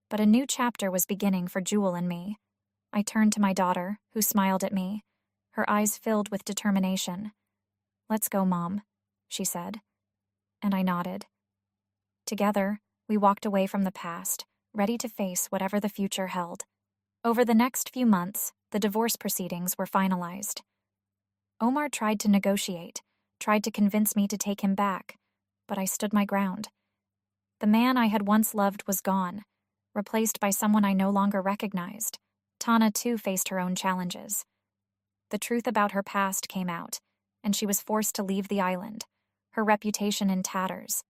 but a new chapter was beginning for Jewel and me. I turned to my daughter, who smiled at me, her eyes filled with determination. "Let's go, Mom," she said. And I nodded. Together, we walked away from the past, ready to face whatever the future held. Over the next few months, the divorce proceedings were finalized. Omar tried to negotiate, tried to convince me to take him back, but I stood my ground. The man I had once loved was gone, replaced by someone I no longer recognized. Tana, too, faced her own challenges. The truth about her past came out, and she was forced to leave the island, her reputation in tatters.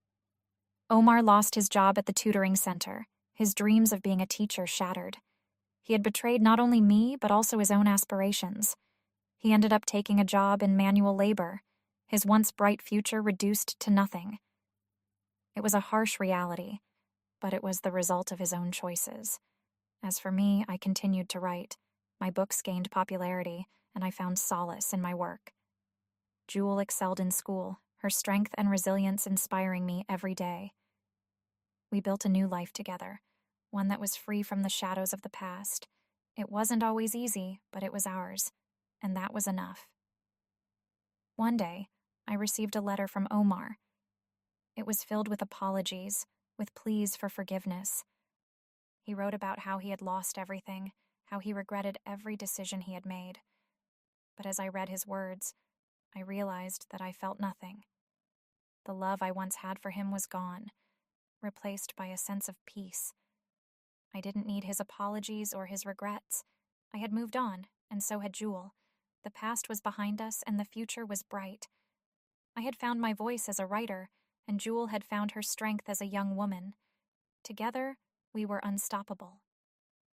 Omar lost his job at the tutoring center, his dreams of being a teacher shattered. He had betrayed not only me, but also his own aspirations. He ended up taking a job in manual labor, his once bright future reduced to nothing. It was a harsh reality, but it was the result of his own choices. As for me, I continued to write. My books gained popularity, and I found solace in my work. Jewel excelled in school, her strength and resilience inspiring me every day. We built a new life together, one that was free from the shadows of the past. It wasn't always easy, but it was ours, and that was enough. One day, I received a letter from Omar. It was filled with apologies, with pleas for forgiveness. He wrote about how he had lost everything, how he regretted every decision he had made. But as I read his words, I realized that I felt nothing. The love I once had for him was gone, replaced by a sense of peace. I didn't need his apologies or his regrets. I had moved on, and so had Jewel. The past was behind us, and the future was bright. I had found my voice as a writer, and Jewel had found her strength as a young woman. Together, we were unstoppable.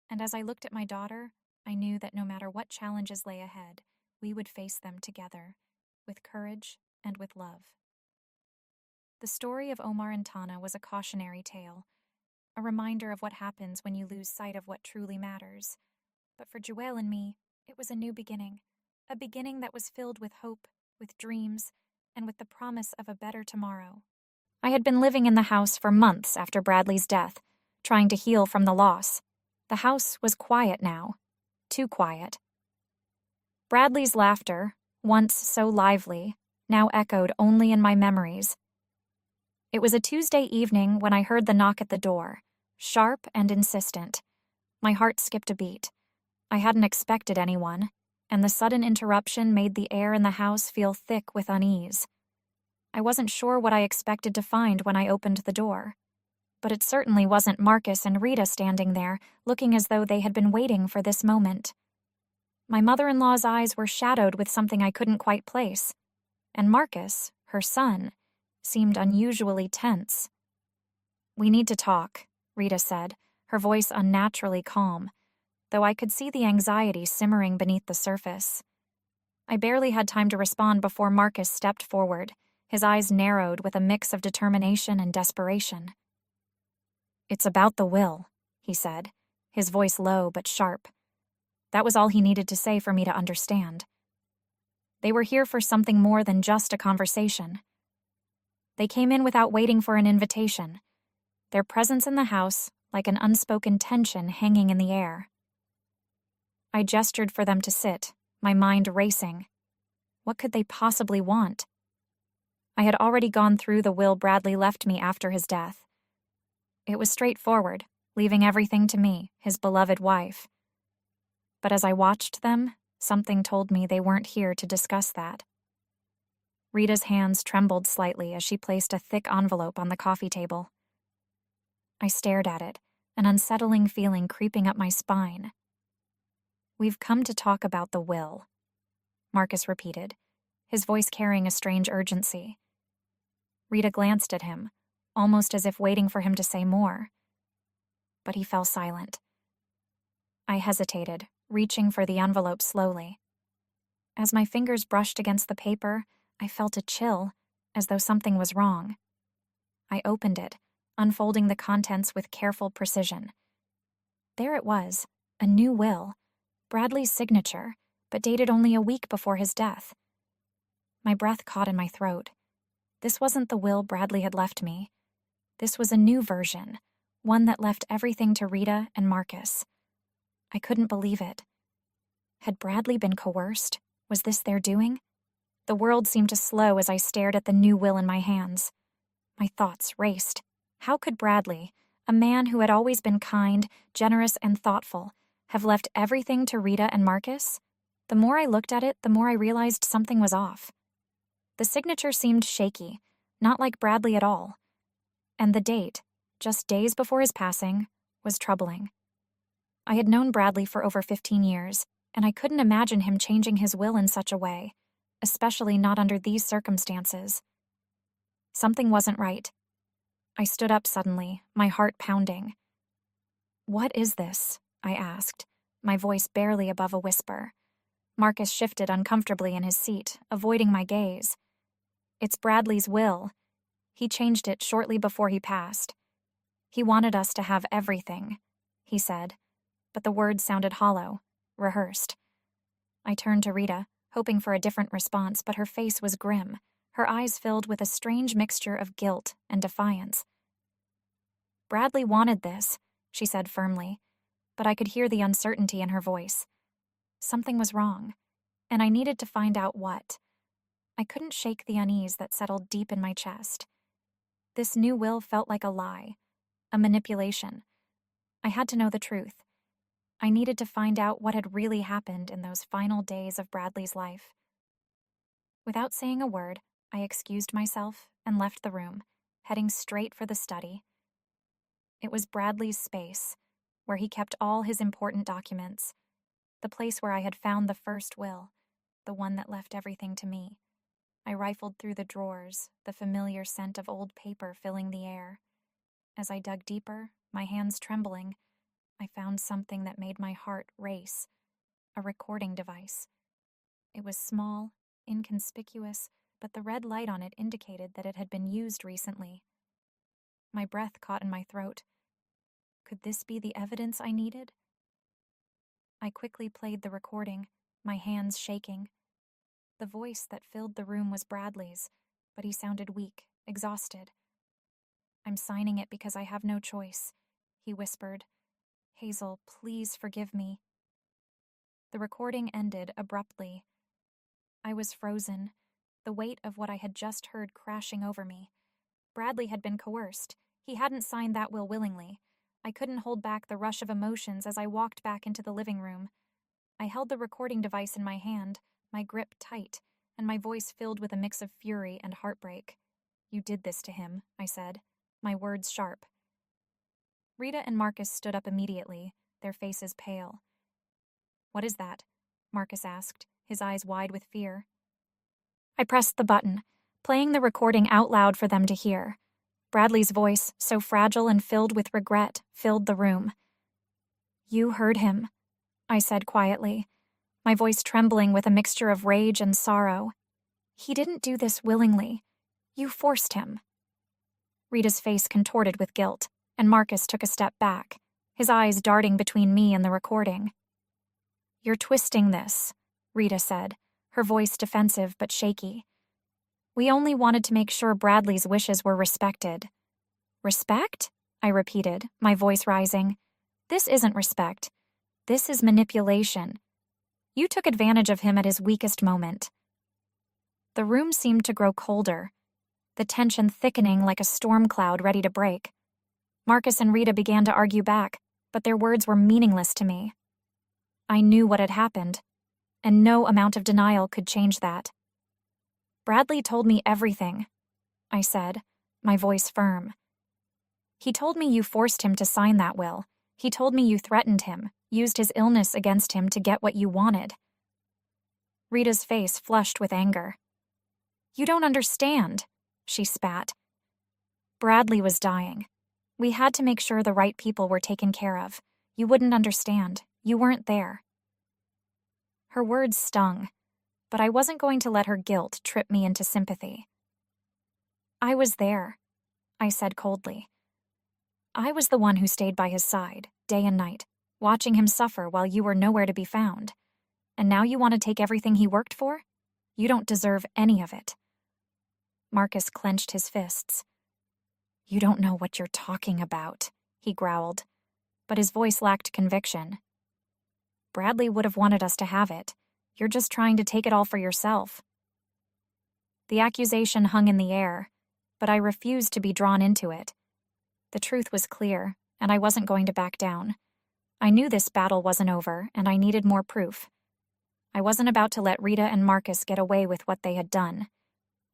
And as I looked at my daughter, I knew that no matter what challenges lay ahead, we would face them together, with courage and with love. The story of Omar and Tana was a cautionary tale, a reminder of what happens when you lose sight of what truly matters. But for Jewel and me, it was a new beginning, a beginning that was filled with hope, with dreams, and with the promise of a better tomorrow. I had been living in the house for months after Bradley's death, trying to heal from the loss. The house was quiet now, too quiet. Bradley's laughter, once so lively, now echoed only in my memories. It was a Tuesday evening when I heard the knock at the door, sharp and insistent. My heart skipped a beat. I hadn't expected anyone, and the sudden interruption made the air in the house feel thick with unease. I wasn't sure what I expected to find when I opened the door, but it certainly wasn't Marcus and Rita standing there, looking as though they had been waiting for this moment. My mother-in-law's eyes were shadowed with something I couldn't quite place, and Marcus, her son, seemed unusually tense. "We need to talk," Rita said, her voice unnaturally calm, though I could see the anxiety simmering beneath the surface. I barely had time to respond before Marcus stepped forward, his eyes narrowed with a mix of determination and desperation. "It's about the will," he said, his voice low but sharp. That was all he needed to say for me to understand. They were here for something more than just a conversation. They came in without waiting for an invitation, their presence in the house like an unspoken tension hanging in the air. I gestured for them to sit, my mind racing. What could they possibly want? I had already gone through the will Bradley left me after his death. It was straightforward, leaving everything to me, his beloved wife. But as I watched them, something told me they weren't here to discuss that. Rita's hands trembled slightly as she placed a thick envelope on the coffee table. I stared at it, an unsettling feeling creeping up my spine. "We've come to talk about the will," Marcus repeated, his voice carrying a strange urgency. Rita glanced at him, almost as if waiting for him to say more. But he fell silent. I hesitated, reaching for the envelope slowly. As my fingers brushed against the paper, I felt a chill, as though something was wrong. I opened it, unfolding the contents with careful precision. There it was, a new will, Bradley's signature, but dated only a week before his death. My breath caught in my throat. This wasn't the will Bradley had left me. This was a new version, one that left everything to Rita and Marcus. I couldn't believe it. Had Bradley been coerced? Was this their doing? The world seemed to slow as I stared at the new will in my hands. My thoughts raced. How could Bradley, a man who had always been kind, generous, and thoughtful, have left everything to Rita and Marcus? The more I looked at it, the more I realized something was off. The signature seemed shaky, not like Bradley at all. And the date, just days before his passing, was troubling. I had known Bradley for over 15 years, and I couldn't imagine him changing his will in such a way, especially not under these circumstances. Something wasn't right. I stood up suddenly, my heart pounding. "What is this?" I asked, my voice barely above a whisper. Marcus shifted uncomfortably in his seat, avoiding my gaze. "It's Bradley's will. He changed it shortly before he passed. He wanted us to have everything," he said, but the words sounded hollow, rehearsed. I turned to Rita, hoping for a different response, but her face was grim, her eyes filled with a strange mixture of guilt and defiance. "Bradley wanted this," she said firmly, but I could hear the uncertainty in her voice. Something was wrong, and I needed to find out what. I couldn't shake the unease that settled deep in my chest. This new will felt like a lie, a manipulation. I had to know the truth. I needed to find out what had really happened in those final days of Bradley's life. Without saying a word, I excused myself and left the room, heading straight for the study. It was Bradley's space, where he kept all his important documents, the place where I had found the first will, the one that left everything to me. I rifled through the drawers, the familiar scent of old paper filling the air. As I dug deeper, my hands trembling, I found something that made my heart race, a recording device. It was small, inconspicuous, but the red light on it indicated that it had been used recently. My breath caught in my throat. Could this be the evidence I needed? I quickly played the recording, my hands shaking. The voice that filled the room was Bradley's, but he sounded weak, exhausted. "I'm signing it because I have no choice," he whispered. "Hazel, please forgive me." The recording ended abruptly. I was frozen, the weight of what I had just heard crashing over me. Bradley had been coerced. He hadn't signed that will willingly. I couldn't hold back the rush of emotions as I walked back into the living room. I held the recording device in my hand, my grip tight, and my voice filled with a mix of fury and heartbreak. "You did this to him," I said, my words sharp. Rita and Marcus stood up immediately, their faces pale. "What is that?" Marcus asked, his eyes wide with fear. I pressed the button, playing the recording out loud for them to hear. Bradley's voice, so fragile and filled with regret, filled the room. "You heard him," I said quietly, my voice trembling with a mixture of rage and sorrow. "He didn't do this willingly. You forced him." Rita's face contorted with guilt, and Marcus took a step back, his eyes darting between me and the recording. "You're twisting this," Rita said, her voice defensive but shaky. "We only wanted to make sure Bradley's wishes were respected." "Respect?" I repeated, my voice rising. "This isn't respect. This is manipulation. You took advantage of him at his weakest moment." The room seemed to grow colder, the tension thickening like a storm cloud ready to break. Marcus and Rita began to argue back, but their words were meaningless to me. I knew what had happened, and no amount of denial could change that. "Bradley told me everything," I said, my voice firm. "He told me you forced him to sign that will. He told me you threatened him, used his illness against him to get what you wanted." Rita's face flushed with anger. "You don't understand," she spat. "Bradley was dying. We had to make sure the right people were taken care of. You wouldn't understand. You weren't there." Her words stung, but I wasn't going to let her guilt trip me into sympathy. "I was there," I said coldly. "I was the one who stayed by his side, day and night, watching him suffer while you were nowhere to be found. And now you want to take everything he worked for? You don't deserve any of it." Marcus clenched his fists. "You don't know what you're talking about," he growled, but his voice lacked conviction. "Bradley would have wanted us to have it. You're just trying to take it all for yourself." The accusation hung in the air, but I refused to be drawn into it. The truth was clear, and I wasn't going to back down. I knew this battle wasn't over, and I needed more proof. I wasn't about to let Rita and Marcus get away with what they had done.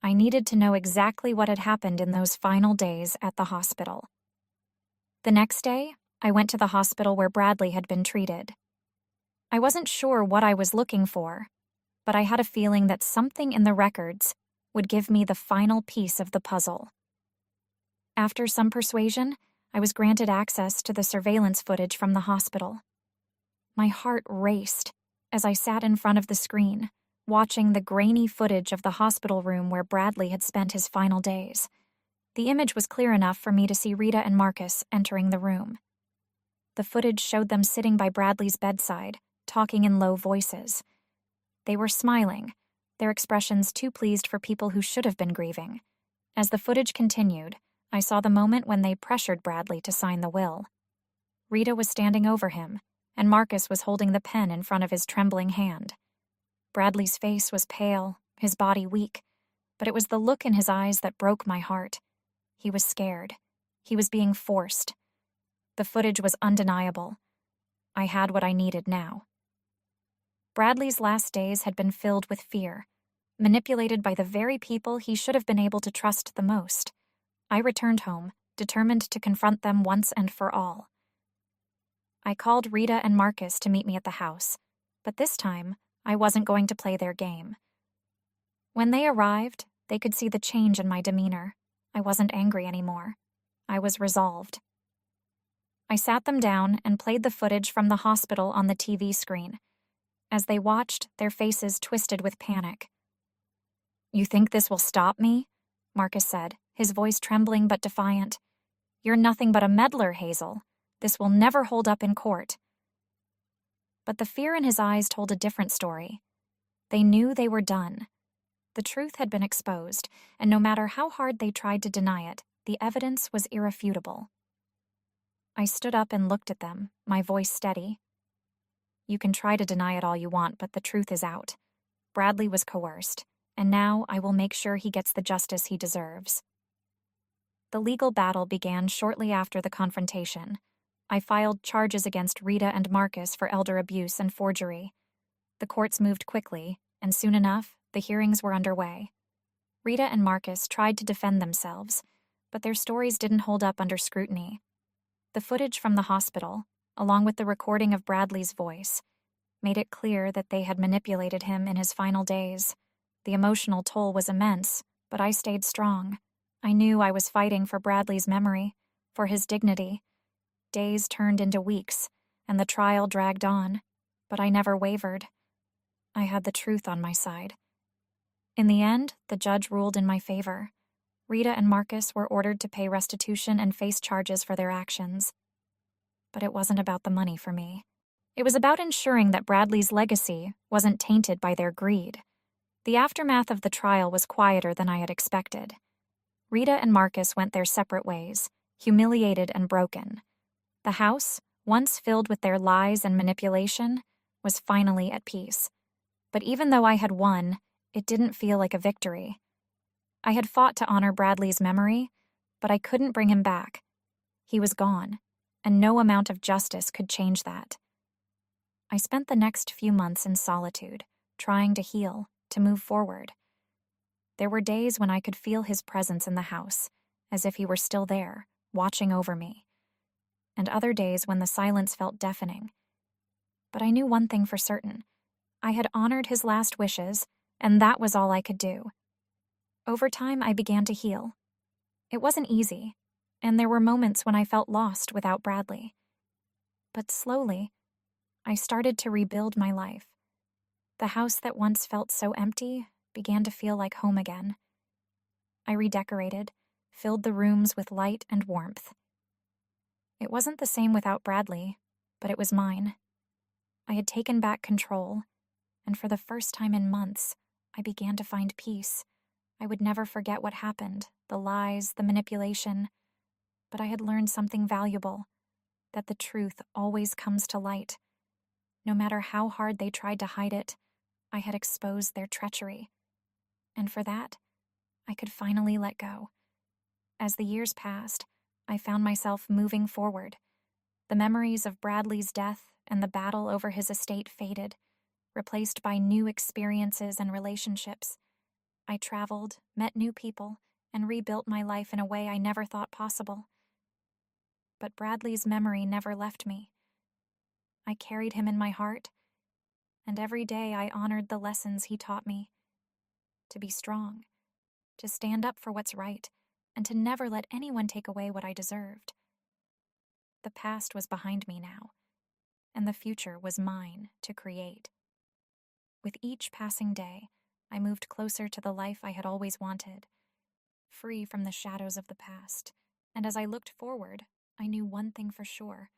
I needed to know exactly what had happened in those final days at the hospital. The next day, I went to the hospital where Bradley had been treated. I wasn't sure what I was looking for, but I had a feeling that something in the records would give me the final piece of the puzzle. After some persuasion, I was granted access to the surveillance footage from the hospital. My heart raced as I sat in front of the screen, watching the grainy footage of the hospital room where Bradley had spent his final days. The image was clear enough for me to see Rita and Marcus entering the room. The footage showed them sitting by Bradley's bedside, talking in low voices. They were smiling, their expressions too pleased for people who should have been grieving. As the footage continued, I saw the moment when they pressured Bradley to sign the will. Rita was standing over him, and Marcus was holding the pen in front of his trembling hand. Bradley's face was pale, his body weak, but it was the look in his eyes that broke my heart. He was scared. He was being forced. The footage was undeniable. I had what I needed now. Bradley's last days had been filled with fear, manipulated by the very people he should have been able to trust the most. I returned home, determined to confront them once and for all. I called Rita and Marcus to meet me at the house, but this time, I wasn't going to play their game. When they arrived, they could see the change in my demeanor. I wasn't angry anymore. I was resolved. I sat them down and played the footage from the hospital on the TV screen. As they watched, their faces twisted with panic. "You think this will stop me?" Marcus said, his voice trembling but defiant. "You're nothing but a meddler, Hazel. This will never hold up in court." But the fear in his eyes told a different story. They knew they were done. The truth had been exposed, and no matter how hard they tried to deny it, the evidence was irrefutable. I stood up and looked at them, my voice steady. "You can try to deny it all you want, but the truth is out. Bradley was coerced, and now I will make sure he gets the justice he deserves." The legal battle began shortly after the confrontation. I filed charges against Rita and Marcus for elder abuse and forgery. The courts moved quickly, and soon enough, the hearings were underway. Rita and Marcus tried to defend themselves, but their stories didn't hold up under scrutiny. The footage from the hospital, along with the recording of Bradley's voice, made it clear that they had manipulated him in his final days. The emotional toll was immense, but I stayed strong. I knew I was fighting for Bradley's memory, for his dignity. Days turned into weeks, and the trial dragged on, but I never wavered. I had the truth on my side. In the end, the judge ruled in my favor. Rita and Marcus were ordered to pay restitution and face charges for their actions. But it wasn't about the money for me. It was about ensuring that Bradley's legacy wasn't tainted by their greed. The aftermath of the trial was quieter than I had expected. Rita and Marcus went their separate ways, humiliated and broken. The house, once filled with their lies and manipulation, was finally at peace. But even though I had won, it didn't feel like a victory. I had fought to honor Bradley's memory, but I couldn't bring him back. He was gone, and no amount of justice could change that. I spent the next few months in solitude, trying to heal, to move forward. There were days when I could feel his presence in the house, as if he were still there, watching over me, and other days when the silence felt deafening. But I knew one thing for certain. I had honored his last wishes, and that was all I could do. Over time, I began to heal. It wasn't easy, and there were moments when I felt lost without Bradley. But slowly, I started to rebuild my life. The house that once felt so empty began to feel like home again. I redecorated, filled the rooms with light and warmth. It wasn't the same without Bradley, but it was mine. I had taken back control, and for the first time in months, I began to find peace. I would never forget what happened, the lies, the manipulation, but I had learned something valuable, that the truth always comes to light. No matter how hard they tried to hide it, I had exposed their treachery. And for that, I could finally let go. As the years passed, I found myself moving forward. The memories of Bradley's death and the battle over his estate faded, replaced by new experiences and relationships. I traveled, met new people, and rebuilt my life in a way I never thought possible. But Bradley's memory never left me. I carried him in my heart, and every day I honored the lessons he taught me. To be strong, to stand up for what's right, and to never let anyone take away what I deserved. The past was behind me now, and the future was mine to create. With each passing day, I moved closer to the life I had always wanted, free from the shadows of the past, and as I looked forward, I knew one thing for sure.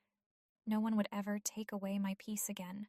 No one would ever take away my peace again.